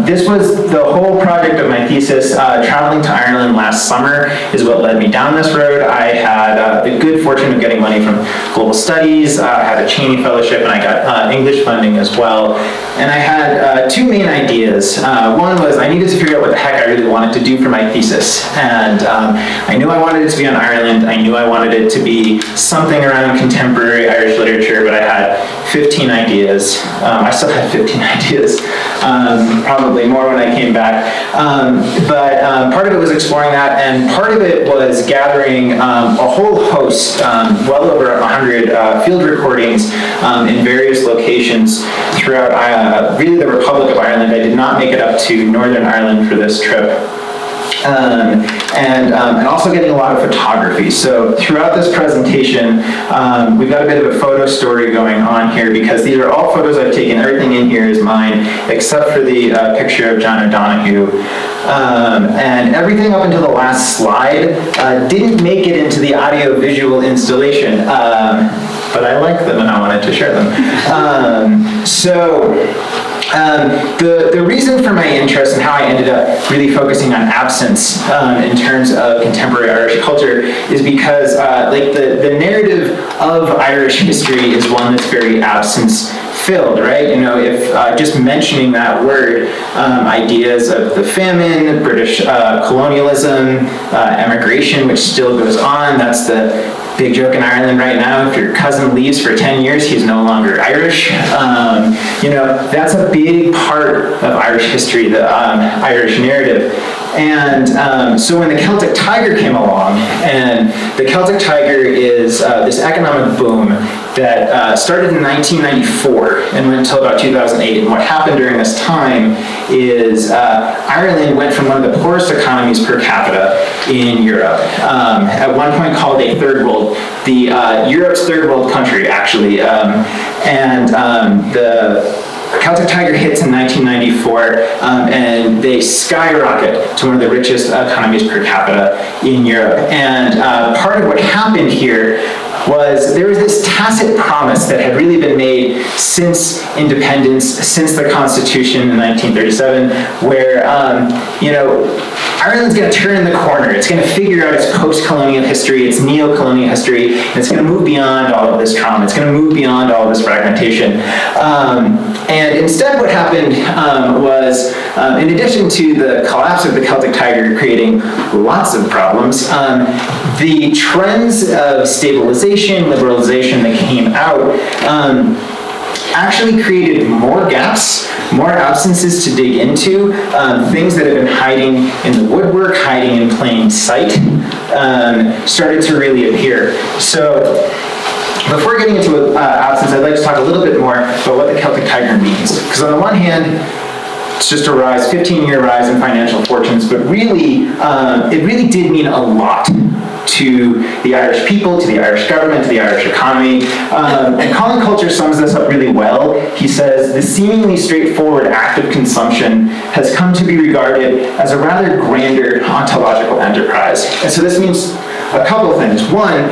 This was the whole project of my thesis. Traveling to Ireland last summer is what led me down this road. I had the good fortune of getting money from Global Studies, I had a Cheney Fellowship, and I got English funding as well. And I had two main ideas. One was I needed to figure out what the heck I really wanted to do for my thesis. And I knew I wanted it to be on Ireland. I knew I wanted it to be something around contemporary Irish literature, but I had 15 ideas. I still had 15 ideas, probably more when I came back. But part of it was exploring that, and part of it was gathering a whole host, well over 100 field recordings in various locations throughout really the Republic of Ireland. I did not make it up to Northern Ireland for this trip. And also getting a lot of photography. So throughout this presentation, we've got a bit of a photo story going on here because these are all photos I've taken. Everything in here is mine, except for the picture of John O'Donoghue. And everything up until the last slide didn't make it into the audio-visual installation, but I like them and I wanted to share them. The reason for my interest and how I ended up really focusing on absence in terms of contemporary Irish culture is because like the narrative of Irish history is one that's very absence-filled, right? You know, if just mentioning that word, ideas of the famine, British colonialism, emigration, which still goes on, that's the big joke in Ireland right now. If your cousin leaves for 10 years, he's no longer Irish. You know, that's a big part of Irish history, the Irish narrative. And so when the Celtic Tiger came along, and the Celtic Tiger is this economic boom that started in 1994 and went until about 2008. And what happened during this time is Ireland went from one of the poorest economies per capita in Europe. At one point called a third world, Europe's third world country, actually. The Celtic Tiger hits in 1994, and they skyrocket to one of the richest economies per capita in Europe. And part of what happened here was there was this tacit promise that had really been made since independence, since the Constitution in 1937, where, you know, Ireland's going to turn the corner. It's going to figure out its post-colonial history, its neo-colonial history, and it's going to move beyond all of this trauma. It's going to move beyond all of this fragmentation. And instead what happened was, in addition to the collapse of the Celtic Tiger creating lots of problems, the trends of stabilization, liberalization that came out actually created more gaps, more absences to dig into, things that have been hiding in the woodwork, hiding in plain sight, started to really appear. So before getting into absence, I'd like to talk a little bit more about what the Celtic Tiger means. Because on the one hand, it's just a rise, 15-year rise in financial fortunes, but really, it really did mean a lot to the Irish people, to the Irish government, to the Irish economy. And Colin Coulter sums this up really well. He says, the seemingly straightforward act of consumption has come to be regarded as a rather grander ontological enterprise. And so this means a couple things. One,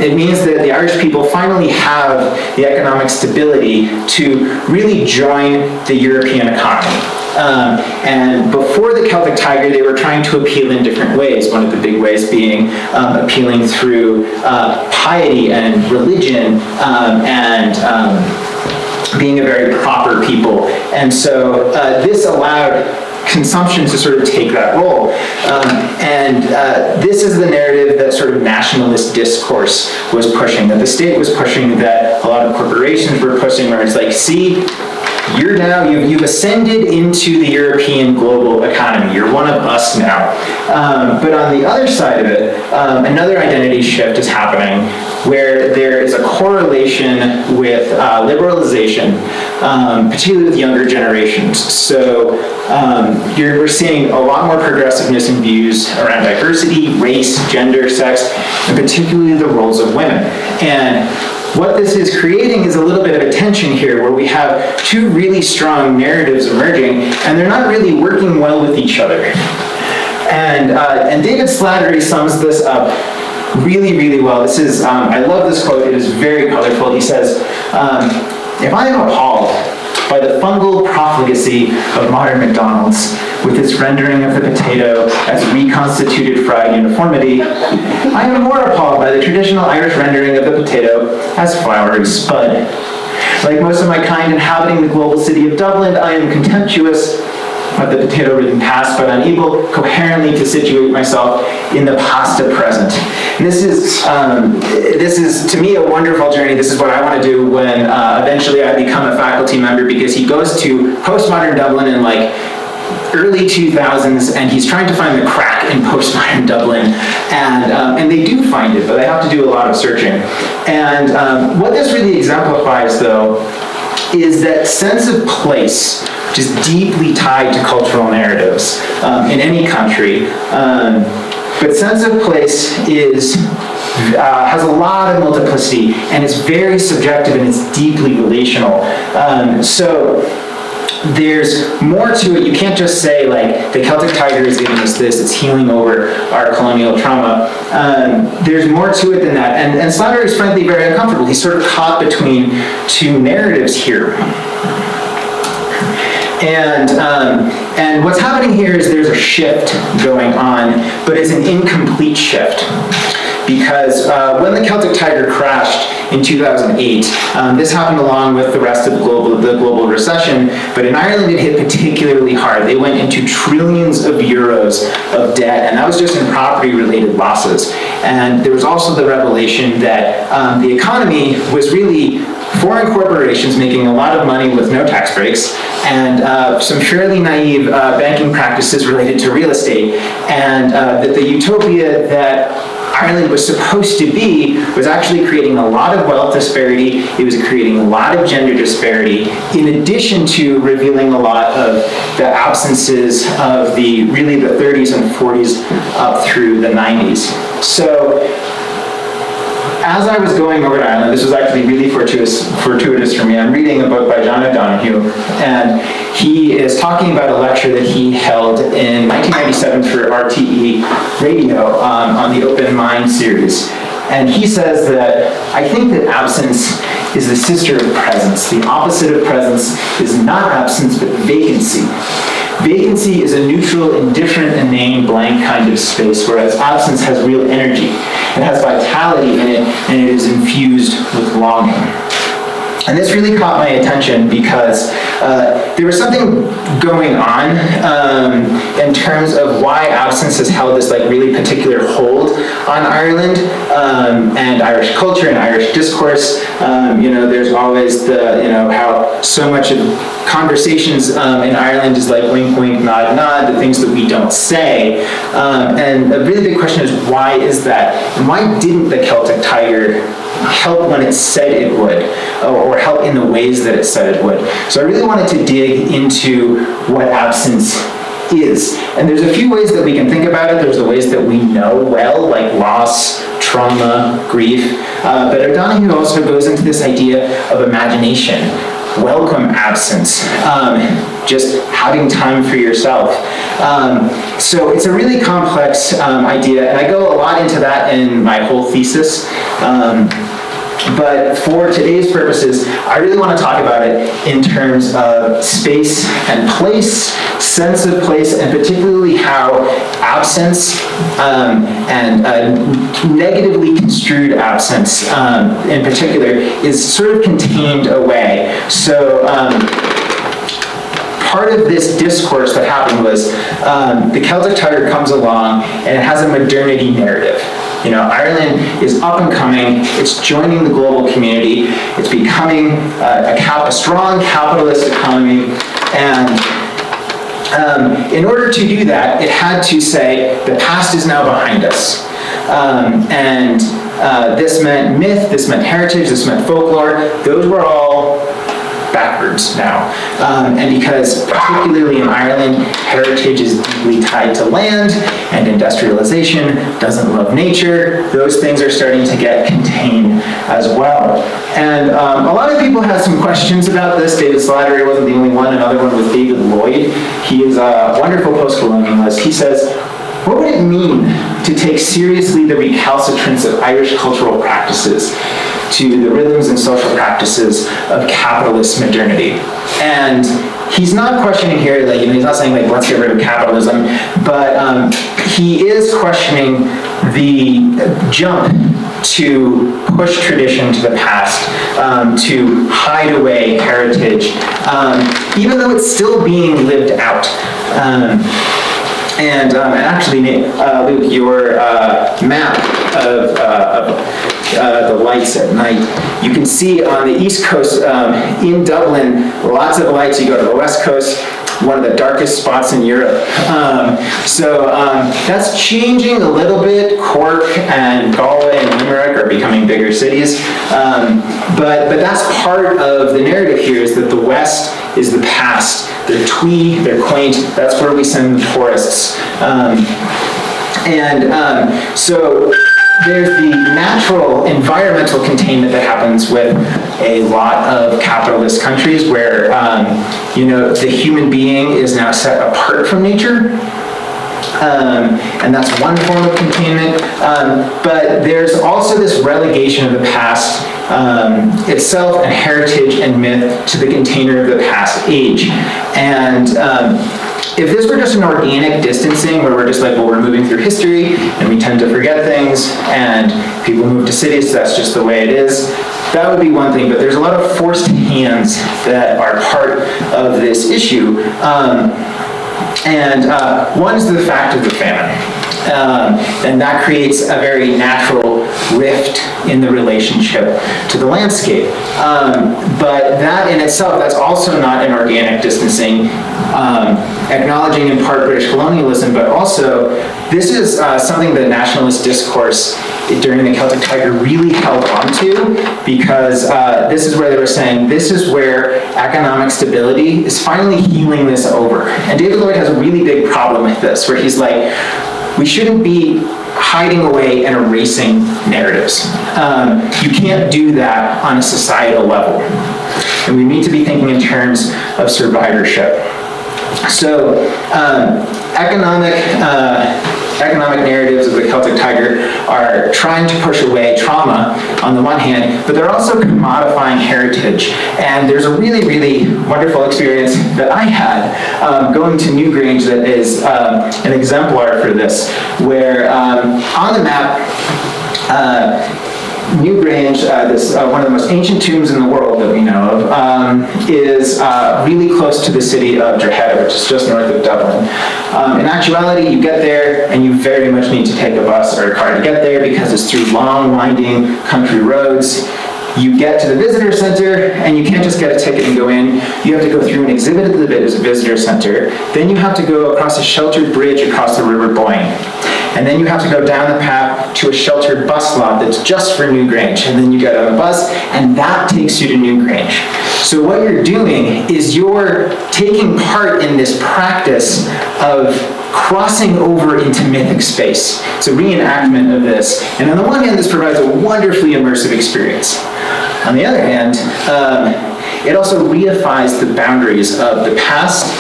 it means that the Irish people finally have the economic stability to really join the European economy. And before the Celtic Tiger, they were trying to appeal in different ways. One of the big ways being appealing through piety and religion and being a very proper people. And so this allowed consumption to sort of take that role. This is the narrative that sort of nationalist discourse was pushing, that the state was pushing, that a lot of corporations were pushing, where it's like, see, you're now, you've ascended into the European global economy. You're one of us now. But on the other side of it, another identity shift is happening where there is a correlation with liberalization, particularly with younger generations. So we're seeing a lot more progressiveness in views around diversity, race, gender, sex, and particularly the roles of women. And what this is creating is a little bit of a tension here where we have two really strong narratives emerging, and they're not really working well with each other. And David Slattery sums this up really, really well. This is, I love this quote, it is very colorful. He says, if I am appalled by the fungal profligacy of modern McDonald's, with its rendering of the potato as reconstituted fried uniformity, I am more appalled by the traditional Irish rendering of the potato as floury spud. Like most of my kind inhabiting the global city of Dublin, I am contemptuous of the potato-ridden past, but unable coherently to situate myself in the pasta present. And this is to me a wonderful journey. This is what I want to do when eventually I become a faculty member, because he goes to postmodern Dublin in like early 2000s, and he's trying to find the crack in postmodern Dublin, and they do find it, but they have to do a lot of searching. And what this really exemplifies, though, is that sense of place, which is deeply tied to cultural narratives in any country. But sense of place has a lot of multiplicity, and it's very subjective and it's deeply relational. So there's more to it. You can't just say, like, the Celtic Tiger is giving us this, it's healing over our colonial trauma. There's more to it than that. And Slattery is frankly very uncomfortable. He's sort of caught between two narratives here. And what's happening here is there's a shift going on, but it's an incomplete shift. Because when the Celtic Tiger crashed in 2008, this happened along with the rest of the global recession, but in Ireland it hit particularly hard. They went into trillions of euros of debt, and that was just in property-related losses. And there was also the revelation that the economy was really foreign corporations making a lot of money with no tax breaks, and some fairly naive banking practices related to real estate, and that the utopia that Ireland was supposed to be was actually creating a lot of wealth disparity. It was creating a lot of gender disparity, in addition to revealing a lot of the absences of the 30s and 40s up through the 90s. So as I was going over to Ireland, this was actually really fortuitous for me. I'm reading a book by John O'Donoghue, and he is talking about a lecture that he held in 1997 for RTE Radio on the Open Mind series. And he says that, I think that absence is the sister of presence. The opposite of presence is not absence, but vacancy. Vacancy is a neutral, indifferent, inane, blank kind of space, whereas absence has real energy. It has vitality in it, and it is infused with longing. And this really caught my attention because there was something going on in terms of why absence has held this like really particular hold on Ireland and Irish culture and Irish discourse. There's always how so much of conversations in Ireland is like wink, wink, nod, nod, the things that we don't say. And a really big question is, why is that? And why didn't the Celtic Tiger help when it said it would, or help in the ways that it said it would? So I really wanted to dig into what absence is. And there's a few ways that we can think about it. There's the ways that we know well, like loss, trauma, grief. But O'Donoghue also goes into this idea of imagination, welcome absence, just having time for yourself. So it's a really complex idea, and I go a lot into that in my whole thesis. But for today's purposes, I really want to talk about it in terms of space and place, sense of place, and particularly how absence and negatively construed absence in particular is sort of contained away. So part of this discourse that happened was the Celtic Tiger comes along and it has a modernity narrative. Ireland is up and coming, it's joining the global community, it's becoming a strong capitalist economy, and in order to do that, it had to say, the past is now behind us. This meant myth, this meant heritage, this meant folklore. Those were all backwards now. And because, particularly in Ireland, heritage is deeply tied to land, and industrialization doesn't love nature, those things are starting to get contained as well. And a lot of people have some questions about this. David Slattery wasn't the only one. Another one was David Lloyd. He is a wonderful post-colonialist. He says, what would it mean to take seriously the recalcitrance of Irish cultural practices to the rhythms and social practices of capitalist modernity? And he's not questioning here, like, he's not saying, like, let's get rid of capitalism, but he is questioning the jump to push tradition to the past, to hide away heritage, even though it's still being lived out. And actually, Luke, your map of the lights at night, you can see on the East Coast, in Dublin, lots of lights. You go to the West Coast, one of the darkest spots in Europe. So that's changing a little bit. Cork and Galway and Limerick are becoming bigger cities. But that's part of the narrative here, is that the West is the past. They're twee, they're quaint, that's where we send the tourists. So there's the natural environmental containment that happens with a lot of capitalist countries where, the human being is now set apart from nature. And that's one form of containment. But there's also this relegation of the past itself and heritage and myth to the container of the past age. And if this were just an organic distancing where we're just like, well, we're moving through history and we tend to forget things and people move to cities, so that's just the way it is, that would be one thing. But there's a lot of forced hands that are part of this issue. One is the fact of the famine. And that creates a very natural rift in the relationship to the landscape. But that in itself, that's also not an organic distancing, acknowledging in part British colonialism, but also this is something that nationalist discourse during the Celtic Tiger really held on to, because this is where they were saying, this is where economic stability is finally healing this over. And David Lloyd has a really big problem with this, where he's like, we shouldn't be hiding away and erasing narratives. You can't do that on a societal level. And we need to be thinking in terms of survivorship. So economic narratives of the Celtic Tiger are trying to push away trauma on the one hand, but they're also commodifying heritage. And there's a really, really wonderful experience that I had going to Newgrange that is an exemplar for this, where on the map, Newgrange, one of the most ancient tombs in the world that we know of, is really close to the city of Drogheda, which is just north of Dublin. In actuality, you get there and you very much need to take a bus or a car to get there, because it's through long, winding country roads. You get to the visitor center and you can't just get a ticket and go in. You have to go through an exhibit at the visitor center. Then you have to go across a sheltered bridge across the River Boyne. And then you have to go down the path to a sheltered bus lot that's just for Newgrange. And then you get on a bus, and that takes you to Newgrange. So what you're doing is you're taking part in this practice of crossing over into mythic space. It's a reenactment of this. And on the one hand, this provides a wonderfully immersive experience. On the other hand, it also reifies the boundaries of the past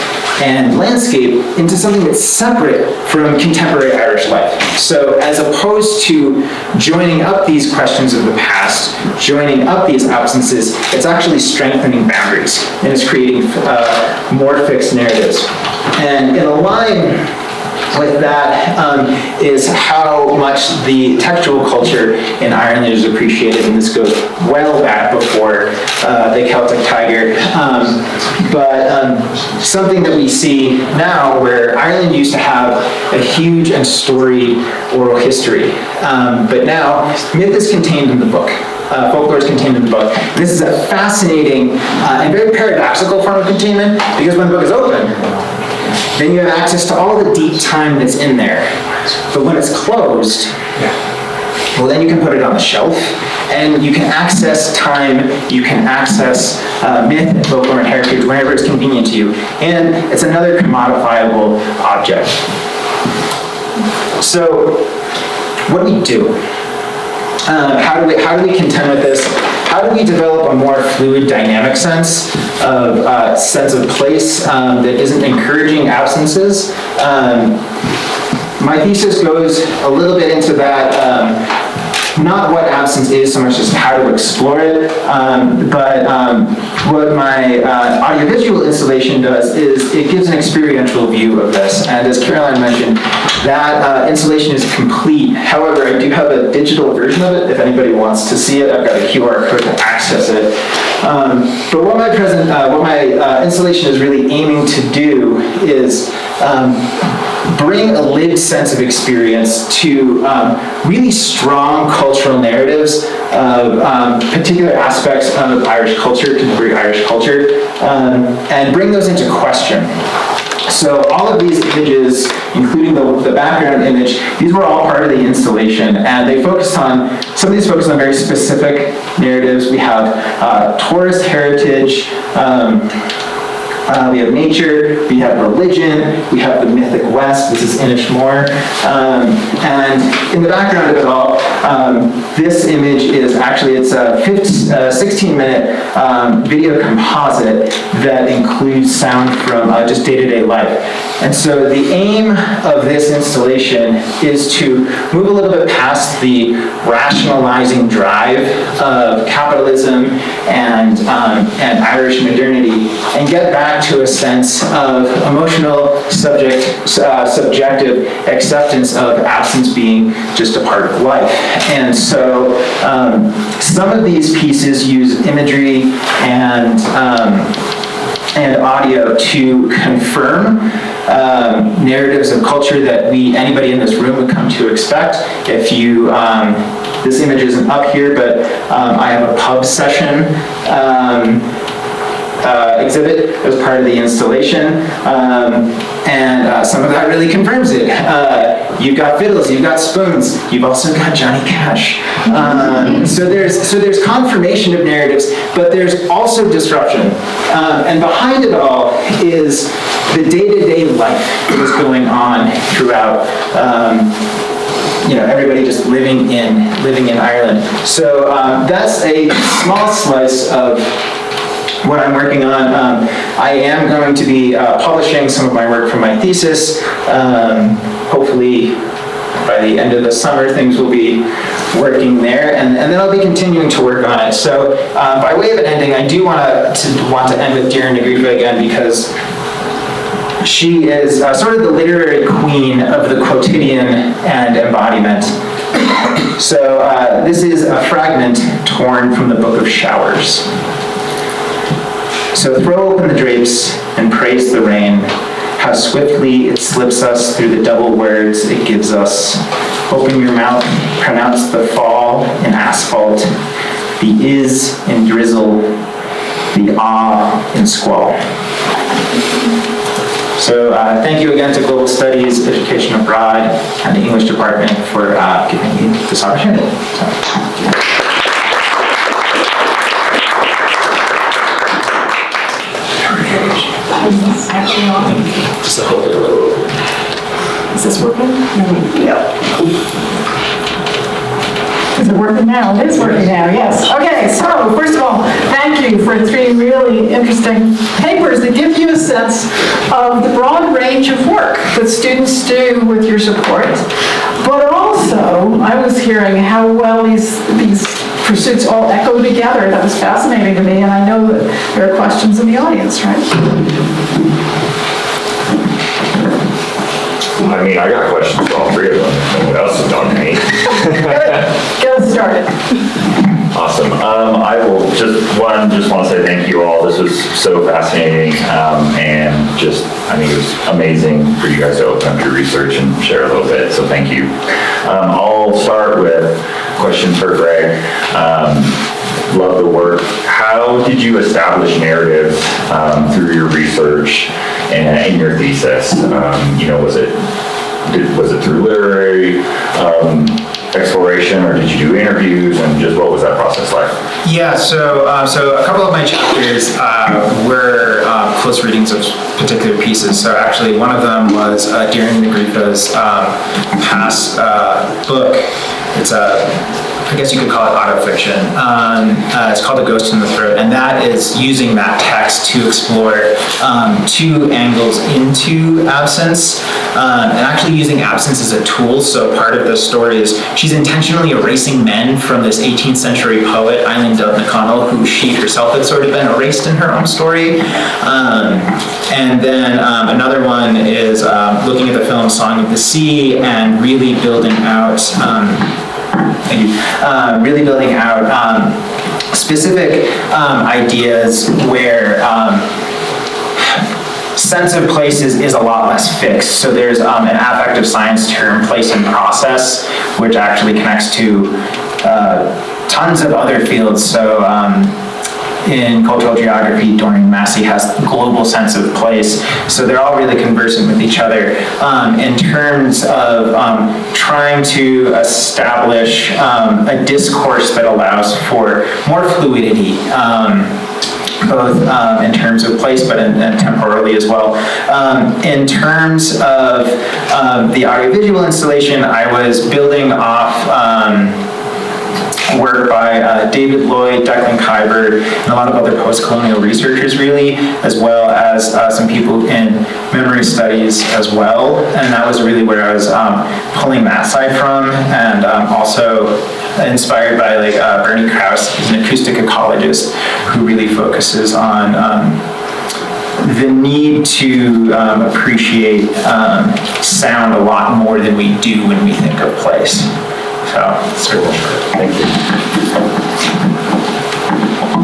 and landscape into something that's separate from contemporary Irish life. So as opposed to joining up these questions of the past, joining up these absences, it's actually strengthening boundaries, and it's creating more fixed narratives. And in line with that is how much the textual culture in Ireland is appreciated, and this goes well back before the Celtic Tiger. But something that we see now, where Ireland used to have a huge and storied oral history, but now myth is contained in the book. Folklore is contained in the book. This is a fascinating and very paradoxical form of containment, because when the book is open, then you have access to all the deep time that's in there. But when it's closed, well, then you can put it on the shelf, and you can access time, you can access myth and folklore and heritage whenever it's convenient to you, and it's another commodifiable object. So, what do we do? How do we contend with this? How do we develop a more fluid, dynamic sense of place that isn't encouraging absences? My thesis goes a little bit into that. Not what absence is so much as how to explore it, but what my audiovisual installation does is it gives an experiential view of this, and as Caroline mentioned, that installation is complete. However, I do have a digital version of it if anybody wants to see it. I've got a QR code to access it. But what my installation is really aiming to do is bring a lived sense of experience to really strong cultural narratives of particular aspects of Irish culture, contemporary Irish culture, and bring those into question. So all of these images, including the background image, these were all part of the installation, and they focused on, some of these focused on very specific narratives. We have tourist heritage, we have nature, we have religion, we have the mythic West, this is Inishmore, and in the background of it all, this image is actually, it's a 16-minute video composite that includes sound from just day-to-day life. And so the aim of this installation is to move a little bit past the rationalizing drive of capitalism and Irish modernity and get back to a sense of emotional, subjective acceptance of absence being just a part of life. And so some of these pieces use imagery and audio to confirm narratives of culture that anybody in this room would come to expect. If you, this image isn't up here, but I have a pub session exhibit as part of the installation, and some of that really confirms it. You've got fiddles, you've got spoons, you've also got Johnny Cash. So there's confirmation of narratives, but there's also disruption. And behind it all is the day-to-day life that is going on throughout. Everybody just living in Ireland. So that's a small slice of what I'm working on. I am going to be publishing some of my work from my thesis. Hopefully by the end of the summer things will be working there, and then I'll be continuing to work on it. So by way of an ending, I do want to end with Dear Negrifa again, because she is sort of the literary queen of the quotidian and embodiment. So this is a fragment torn from the Book of Showers. So throw open the drapes and praise the rain, how swiftly it slips us through the double words it gives us. Open your mouth, pronounce the fall in asphalt, the is in drizzle, the ah in squall. So thank you again to Global Studies, Education Abroad, and the English Department for giving me this opportunity. Just a hold it a little. Is this working? No. Is it working now? It is working now, yes. Okay, so first of all, thank you for 3 really interesting papers that give you a sense of the broad range of work that students do with your support. But also, I was hearing how well these pursuits all echo together. That was fascinating to me, and I know that there are questions in the audience, right? I mean, I got questions for all 3 of them. No one else has done any. Get us started. Awesome. I will just want to say thank you all. This was so fascinating, and I think it was amazing for you guys to open up your research and share a little bit, so thank you. I'll start with a question for Greg. Love the work. How did you establish narrative through your research and in your thesis? Was it through literary exploration, or did you do interviews, and just what was that process like? Yeah, so a couple of my chapters were close readings of particular pieces. So actually, one of them was Daring Negrifa's past book. It's I guess you could call it autofiction. It's called A Ghost in the Throat, and that is using that text to explore two angles into absence, and actually using absence as a tool. So part of the story is she's intentionally erasing men from this 18th century poet, Eileen Dove McConnell, who she herself had sort of been erased in her own story. And then another one is looking at the film Song of the Sea and really building out specific ideas where sense of place is a lot less fixed. So there's an affective science term, place and process, which actually connects to tons of other fields. So in cultural geography, Dorian Massey has a global sense of place. So they're all really conversant with each other in terms of trying to establish a discourse that allows for more fluidity, both in terms of place, but and temporally as well. In terms of the audiovisual installation, I was building off work by David Lloyd, Declan Kyber, and a lot of other post-colonial researchers, really, as well as some people in memory studies as well. And that was really where I was pulling that side from, and also inspired by Bernie Krause, who's an acoustic ecologist who really focuses on the need to appreciate sound a lot more than we do when we think of place. So, certainly. Thank you.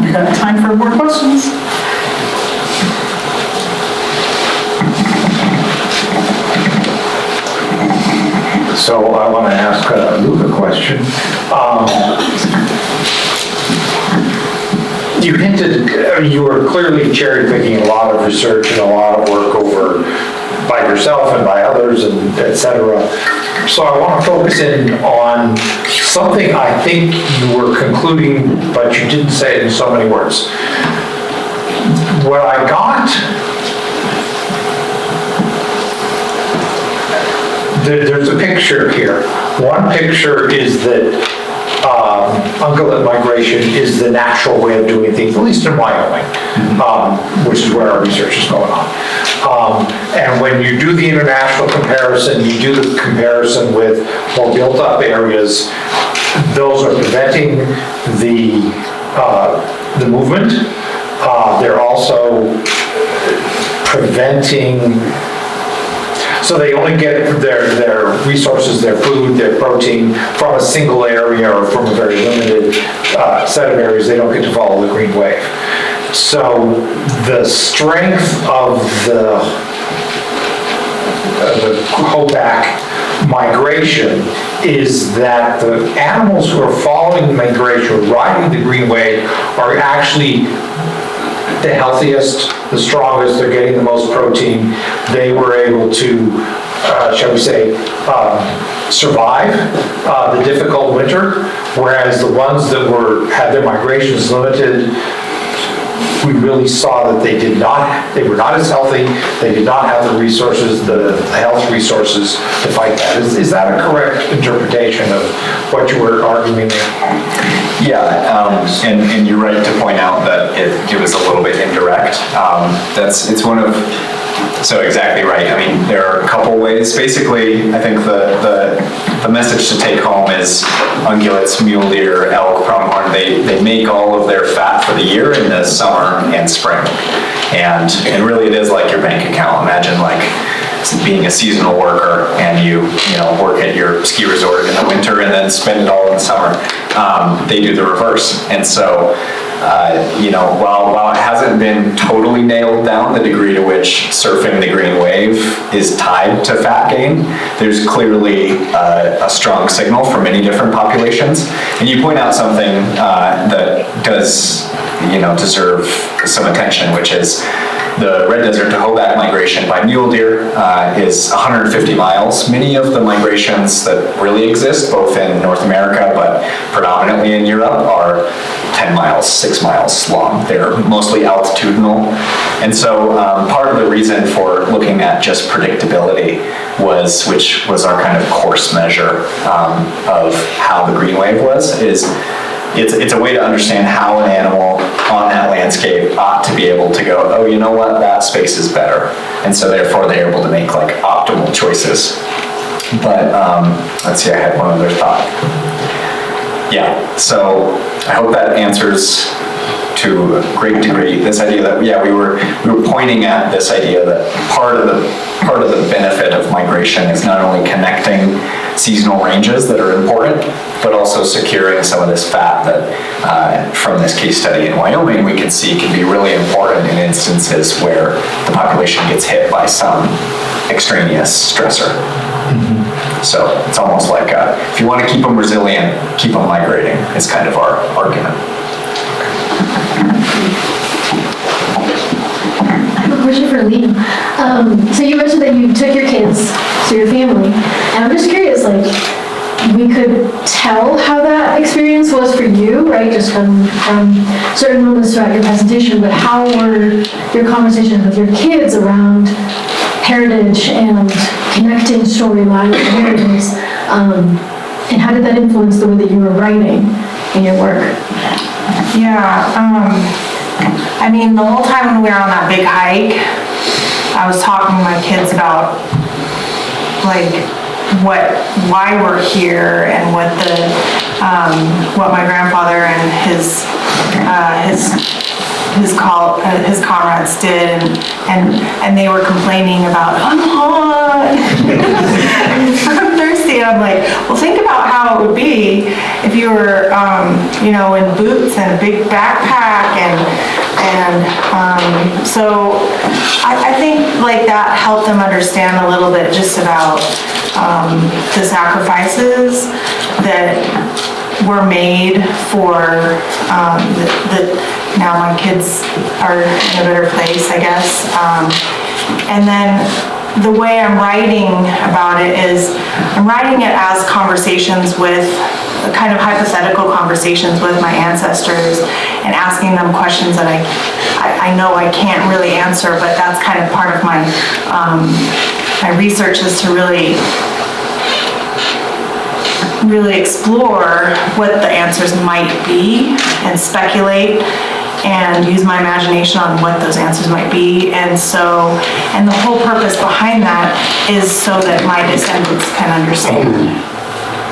We got time for more questions. So I want to ask Luke a question. You hinted, you were clearly cherry picking a lot of research and a lot of work over by yourself and by others, and et cetera. So I want to focus in on something I think you were concluding, but you didn't say it in so many words. What I got, there's a picture here. One picture is that ungulate migration is the natural way of doing things, at least in Wyoming, which is where our research is going on. And when you do the international comparison, you do the comparison with more built-up areas, those are preventing the movement. They're also preventing, so they only get their resources, their food, their protein from a single area or from a very limited set of areas. They don't get to follow the green wave. So the strength of the Hoback migration is that the animals who are following the migration, riding the green wave, are actually the healthiest, the strongest, they're getting the most protein. They were able to, shall we say, survive the difficult winter, whereas the ones that had their migrations limited, we really saw that they were not as healthy, they did not have the resources, the health resources to fight that. Is that a correct interpretation of what you were arguing there? Yeah, and you're right to point out that it was a little bit indirect. So exactly right. I mean, there are a couple ways. Basically, I think the message to take home is ungulates, mule deer, elk, pronghorn, they make all of their fat for the year in the summer and spring. And really it is like your bank account. Imagine like being a seasonal worker and you work at your ski resort in the winter and then spend it all in the summer. They do the reverse. And so while it hasn't been totally nailed down, the degree to which surfing the green wave is tied to fat gain, there's clearly a strong signal for many different populations. And you point out something that does deserve some attention, which is The red desert to Hoback migration by mule deer is 150 miles. Many of the migrations that really exist, both in North America but predominantly in Europe, are 10 miles, 6 miles long. They're mostly altitudinal. And so part of the reason for looking at just predictability which was our kind of coarse measure of how the green wave was, is it's a way to understand how an animal on that landscape ought to be able to go, oh, you know what, that space is better. And so therefore they're able to make like optimal choices. But let's see, I had one other thought. Yeah, so I hope that answers to a great degree this idea that, yeah, we were pointing at this idea that part of the benefit of migration is not only connecting seasonal ranges that are important, but also securing some of this fat that from this case study in Wyoming we can see can be really important in instances where the population gets hit by some extraneous stressor. So it's almost like if you want to keep them resilient, keep them migrating is kind of our argument. I have a question for Lee. So you mentioned that you took your kids, so your family, and I'm just curious, like, we could tell how that experience was for you, right, just from certain moments throughout your presentation, but how were your conversations with your kids around heritage and connecting storyline with heritage, and how did that influence the way that you were writing in your work? Yeah, I mean, the whole time when we were on that big hike, I was talking to my kids about, like, why we're here and what my grandfather and his comrades did, and they were complaining about, I'm hot, I'm thirsty. I'm like, well, think about how it would be if you were, in boots and a big backpack, and so I think like that helped them understand a little bit just about the sacrifices that were made for that now my kids are in a better place, I guess. And then the way I'm writing about it is I'm writing it as conversations with, kind of hypothetical conversations with my ancestors, and asking them questions that I know I can't really answer, but that's kind of part of my my research, is to really explore what the answers might be and speculate and use my imagination on what those answers might be. And the whole purpose behind that is so that my descendants can understand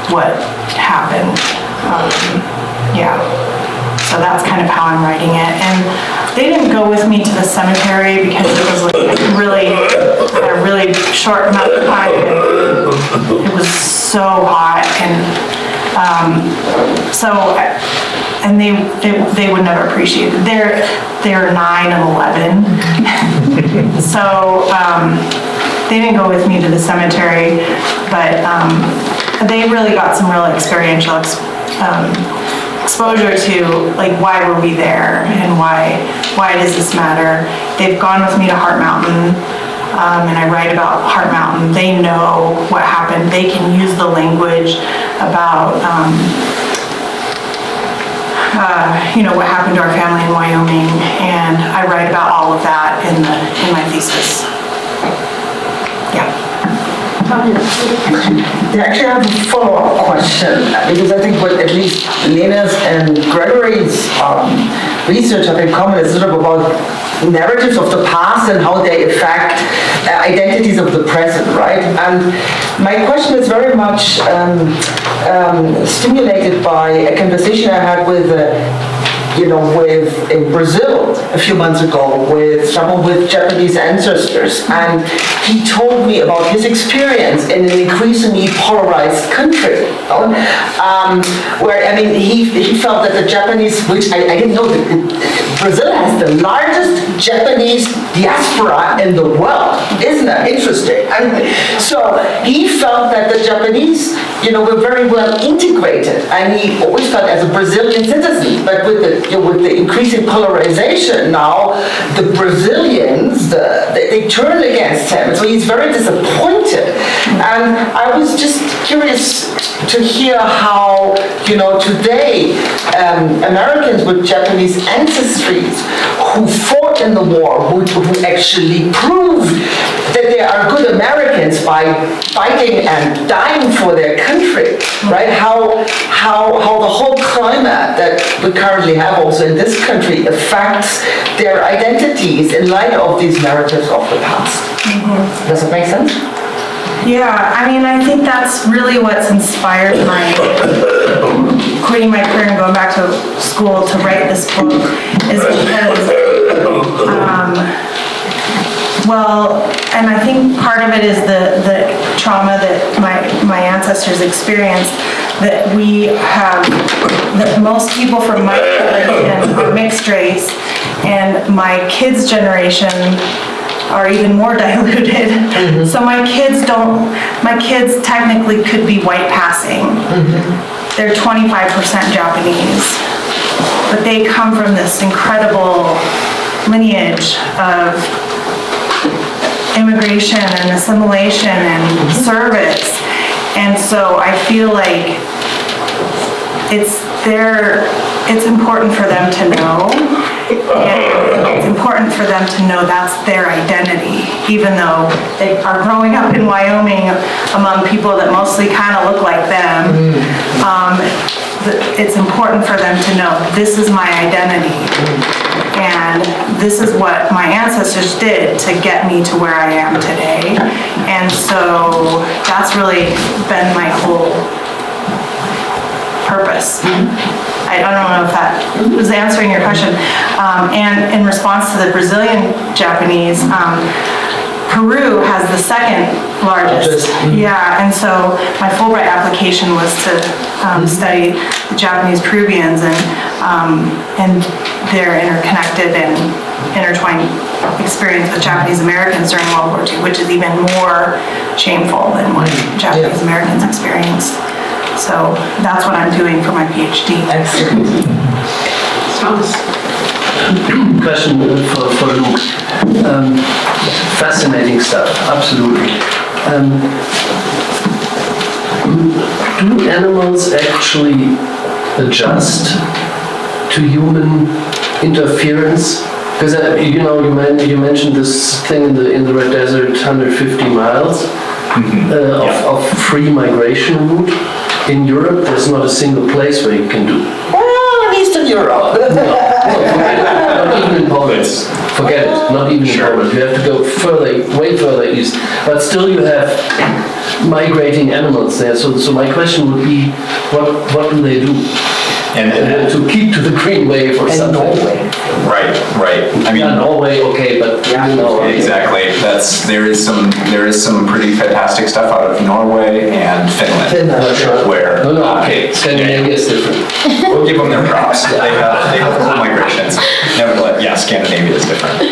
what happened. Yeah, so that's kind of how I'm writing it. And they didn't go with me to the cemetery because it was like a really short amount of time. It was so hot, and they would never appreciate it. They're 9 and 11, so they didn't go with me to the cemetery, but they really got some real experiential exposure to, like, why were we there and why does this matter. They've gone with me to Heart Mountain, and I write about Heart Mountain. They know what happened. They can use the language about what happened to our family in Wyoming, and I write about all of that in my thesis. Yeah. Actually, I have a follow-up question, because I think what at least Lena's and Gregory's research have in common is sort of about narratives of the past and how they affect identities of the present, right? And my question is very much stimulated by a conversation I had with in Brazil a few months ago with someone with Japanese ancestors, and he told me about his experience in an increasingly polarized country, where, he felt that the Japanese, which I didn't know, that Brazil has the largest Japanese diaspora in the world, isn't it? interesting. And so he felt that the Japanese, were very well integrated, and he always felt as a Brazilian citizen. But with the increasing polarization now, the Brazilians they turned against him. So he's very disappointed. And I was just curious to hear how, today Americans with Japanese ancestries who fought in the war, who actually proved that they are good Americans by fighting and dying for their country, right? How the whole climate that we currently have also in this country affects their identities in light of these narratives of the past. Mm-hmm. Does it make sense? Yeah, I think that's really what's inspired my quitting my career and going back to school to write this book, is because, and I think part of it is the trauma that my ancestors experienced, that that most people from my generation are mixed race, and my kids' generation are even more diluted. Mm-hmm. So my kids technically could be white passing. Mm-hmm. They're 25% Japanese, but they come from this incredible lineage of immigration and assimilation and service. And so I feel like it's important for them to know. And it's important for them to know that's their identity, even though they are growing up in Wyoming among people that mostly kind of look like them. It's important for them to know this is my identity, and this is what my ancestors did to get me to where I am today. And so that's really been my whole purpose. I don't know if that was answering your question. And in response to the Brazilian Japanese, Peru has the second largest. Yeah, and so my Fulbright application was to study the Japanese Peruvians and their interconnected and intertwined experience with Japanese Americans during World War II, which is even more shameful than what Japanese Americans experienced. So that's what I'm doing for my PhD. Excellent. Thomas. Question for Luke. Fascinating stuff, absolutely. Do animals actually adjust to human interference? Because you mentioned this thing in the Red Desert, 150 miles of free migration route. In Europe, there's not a single place where you can do. Well, in Eastern Europe. Not even in Poland. Forget it. Not even in Poland. You have to go way further east. But still, you have migrating animals there. So my question would be, what do they do? And to keep to the green wave or something. Norway. Right. I mean, Norway, okay, but exactly. There is some pretty fantastic stuff out of Norway and Finland. Where okay, Scandinavia is different. We'll give them their props. They have full migrations. Nevertheless, Scandinavia is different.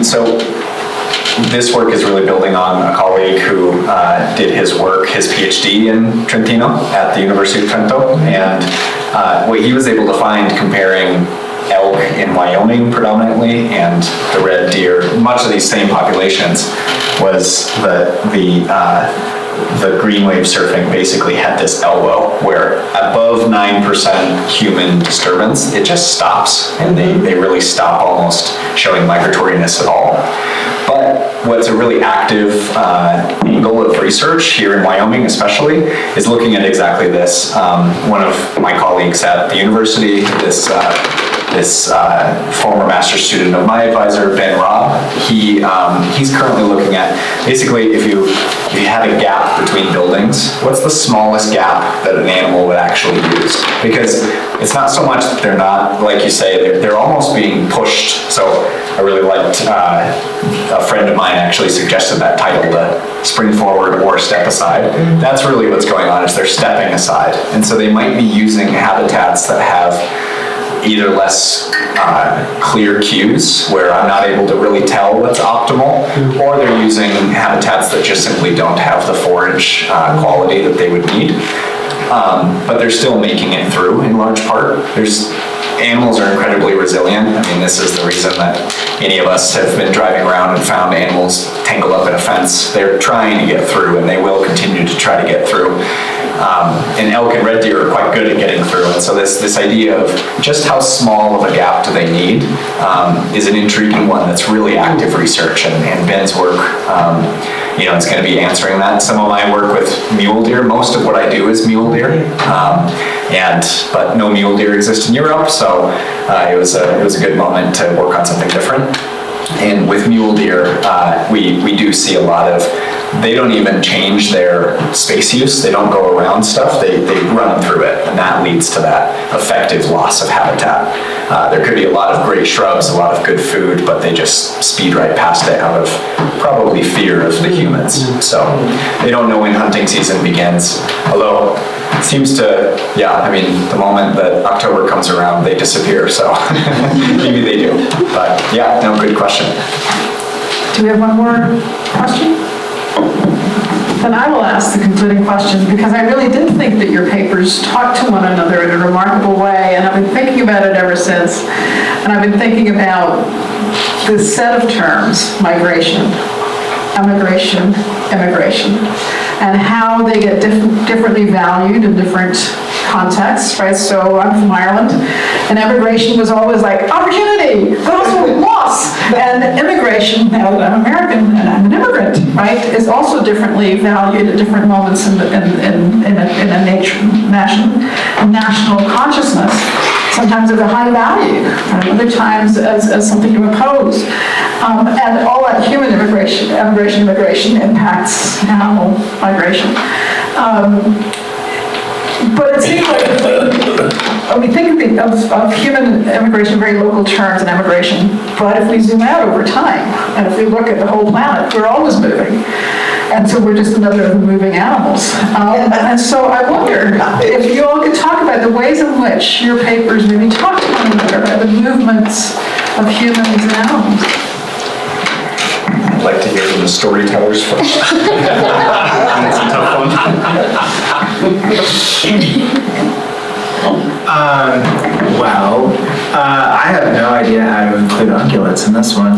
So this work is really building on a colleague who did his PhD in Trentino at the University of Trento, and what he was able to find comparing elk in Wyoming predominantly and the red deer, much of these same populations, was the green wave surfing basically had this elbow where above 9% human disturbance, it just stops, and they really stop almost showing migratoriness at all. But what's a really active angle of research here in Wyoming especially is looking at exactly this. One of my colleagues at the university, this former master's student of my advisor, Ben Robb, he's currently looking at basically if you had a gap between buildings, what's the smallest gap that an animal would actually use? Because it's not so much that they're not, like you say, they're almost being pushed. So I really liked, a friend of mine actually suggested that title, the spring forward or step aside. That's really what's going on, is they're stepping aside. And so they might be using habitats that have either less clear cues where I'm not able to really tell what's optimal, or they're using habitats that just simply don't have the forage quality that they would need. But they're still making it through in large part. Animals are incredibly resilient. I mean, this is the reason that any of us have been driving around and found animals tangled up in a fence. They're trying to get through, and they will continue to try to get through. And elk and red deer are quite good at getting through. And so this idea of just how small of a gap do they need is an intriguing one that's really active research. And Ben's work, it's going to be answering that. Some of my work with mule deer, most of what I do is mule deer. But no mule deer exist in Europe, so it was a good moment to work on something different. And with mule deer, we do see a lot of, they don't even change their space use, they don't go around stuff, they run through it, and that leads to that effective loss of habitat. There could be a lot of great shrubs, a lot of good food, but they just speed right past it out of probably fear of the humans. So they don't know when hunting season begins, although it seems to, the moment that October comes around, they disappear, so maybe they do. But yeah, no, good question. Do we have one more question? Then I will ask the concluding question, because I really did think that your papers talk to one another in a remarkable way, and I've been thinking about it ever since. And I've been thinking about this set of terms: migration, emigration, immigration, and how they get differently valued in different contexts, right? So I'm from Ireland, and emigration was always like opportunity, but also loss. And immigration, now that I'm American and I'm an immigrant, right, is also differently valued at different moments in a national consciousness. Sometimes as a high value, and other times as something to oppose. And all that human immigration impacts animal migration. But it seems like, we think of human immigration in very local terms and emigration, but if we zoom out over time, and if we look at the whole planet, we're always moving. And so we're just another of the moving animals. And so I wonder if you all could talk about the ways in which your papers maybe talk to one another about the movements of humans and animals. I'd like to hear from the storytellers first. That's a tough one. I have no idea how to include ungulates in this one.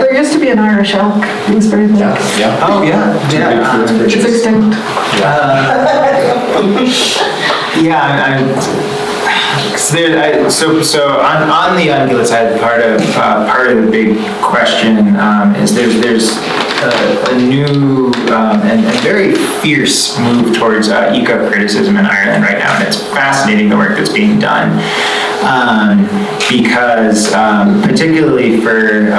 There used to be an Irish elk. It was very big. Yeah. Oh, yeah. It's extinct. So on the ungulates, I had part of the big question is there's a new and very fierce move towards eco-criticism in Ireland right now, and it's fascinating the work that's being done because particularly for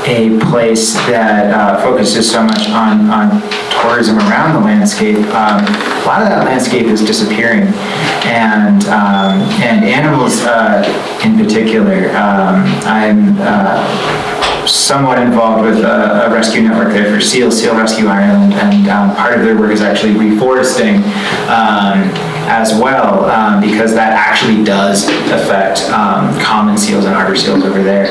a place that focuses so much on tourism around the landscape, a lot of that landscape is disappearing, and animals in particular. I'm somewhat involved with a rescue network there for Seal Rescue Ireland, and part of their work is actually reforesting as well, because that actually does affect common seals and arbor seals over there.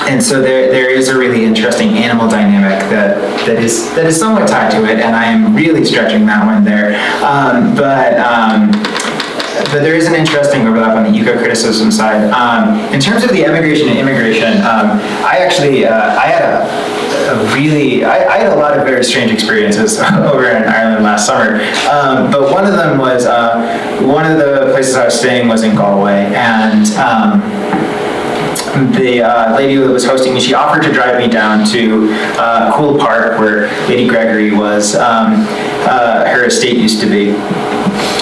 And so there is a really interesting animal dynamic that is somewhat tied to it, and I am really stretching that one there. But there is an interesting overlap on the eco-criticism side. In terms of the emigration and immigration, I had a lot of very strange experiences over in Ireland last summer. But one of them was, one of the places I was staying was in Galway, and the lady that was hosting me, she offered to drive me down to Cool Park, where Lady Gregory was, her estate used to be.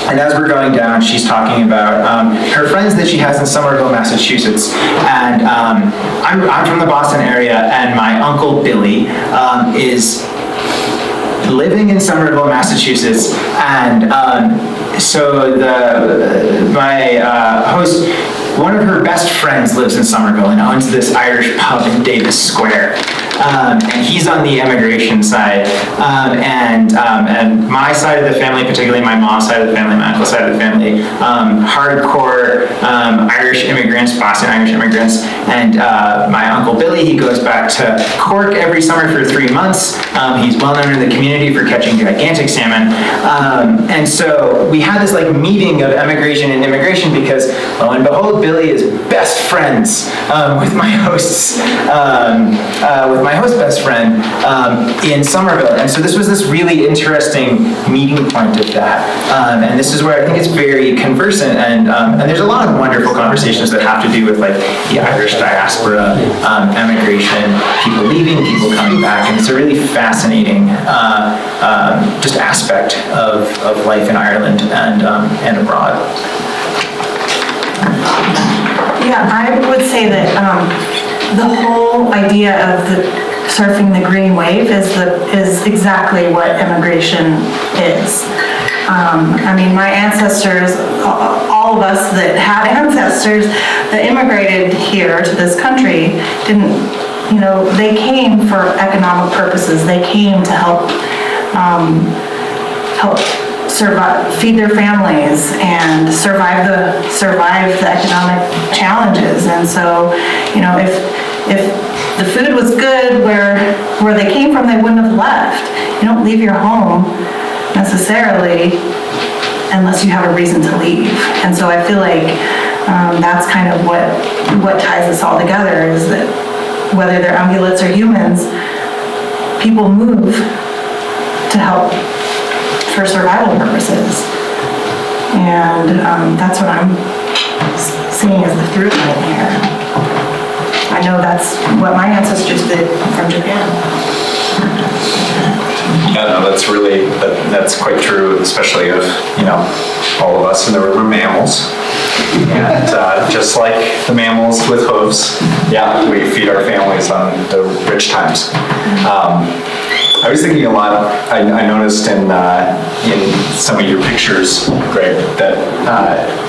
And as we're going down, she's talking about her friends that she has in Somerville, Massachusetts. And I'm from the Boston area, and my uncle Billy is living in Somerville, Massachusetts. And so my host, one of her best friends lives in Somerville and owns this Irish pub in Davis Square. and he's on the immigration side. And my side of the family, particularly my mom's side of the family, my uncle's side of the family, hardcore Irish immigrants, Boston Irish immigrants. And my Uncle Billy, he goes back to Cork every summer for 3 months. He's well known in the community for catching gigantic salmon. And so we had this like meeting of emigration and immigration because, lo and behold, Billy is best friends with my host's, with my host best friend in Somerville. And so this was this really interesting meeting point of that. And this is where I think it's very conversant, and there's a lot of wonderful conversations that have to do with like the Irish diaspora, emigration, people leaving, people coming back, and it's a really fascinating just aspect of life in Ireland and abroad. Yeah, I would say that the whole idea of the surfing the green wave is exactly what immigration is. I mean, my ancestors, all of us that had ancestors that immigrated here to this country didn't, you know, they came for economic purposes. They came to help survive, feed their families, and survive the economic challenges. And so, you know, if the food was good where they came from, they wouldn't have left. You don't leave your home necessarily unless you have a reason to leave. And so I feel like that's kind of what ties us all together, is that whether they're ungulates or humans, people move to help for survival purposes. And that's what I'm seeing as the through line here. I know that's what my ancestors did from Japan. Yeah, no, that's quite true, especially of, you know, all of us in the room are mammals. And just like the mammals with hooves, yeah, we feed our families on the rich times. I was thinking a lot, I noticed in some of your pictures, Greg, that,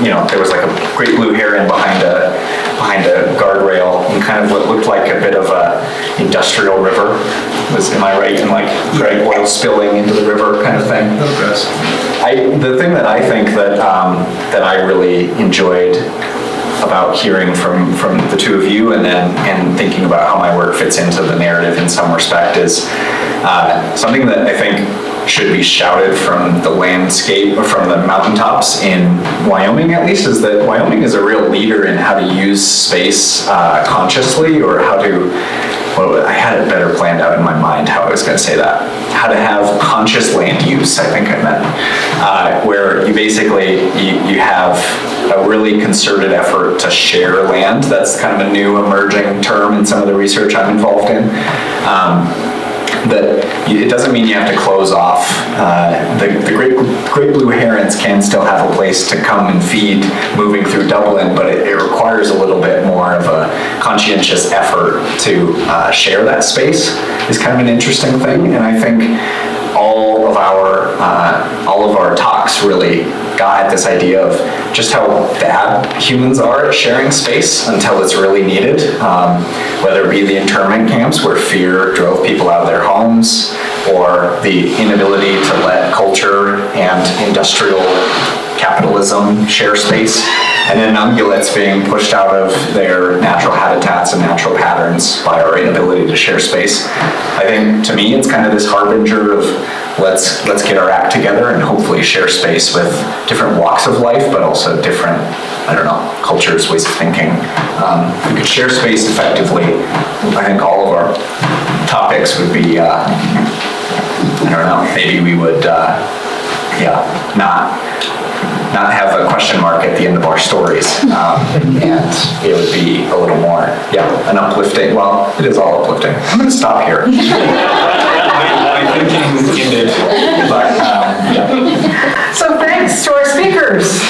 you know, there was like a great blue heron behind a guardrail and kind of what looked like a bit of a industrial river. Am I right in like oil spilling into the river kind of thing? The thing that I think that I really enjoyed about hearing from the two of you and thinking about how my work fits into the narrative in some respect is something that I think should be shouted from the landscape, or from the mountaintops in Wyoming at least, is that Wyoming is a real leader in how to use space consciously, or how to, well, I had it better planned out in my mind how I was going to say that. How to have conscious land use, I think I meant, where you basically, you have a really concerted effort to share land. That's kind of a new emerging term in some of the research I'm involved in. That it doesn't mean you have to close off. The great blue herons can still have a place to come and feed moving through Dublin, but it requires a little bit more of a conscientious effort to share that space is kind of an interesting thing. And I think all of our talks really got at this idea of just how bad humans are at sharing space until it's really needed, whether it be the internment camps where fear drove people out of their homes, or the inability to let culture and industrial capitalism share space, and then ungulates being pushed out of their natural habitats and natural patterns by our inability to share space. I think, to me, it's kind of this harbinger of let's get our act together and hopefully share space with different walks of life, but also different, I don't know, cultures, ways of thinking. If we could share space effectively, I think all of our topics would be, I don't know, maybe we would, not have a question mark at the end of our stories, and it would be a little more, an uplifting, well, it is all uplifting. I'm going to stop here. My thinking ended, but, So thanks to our speakers.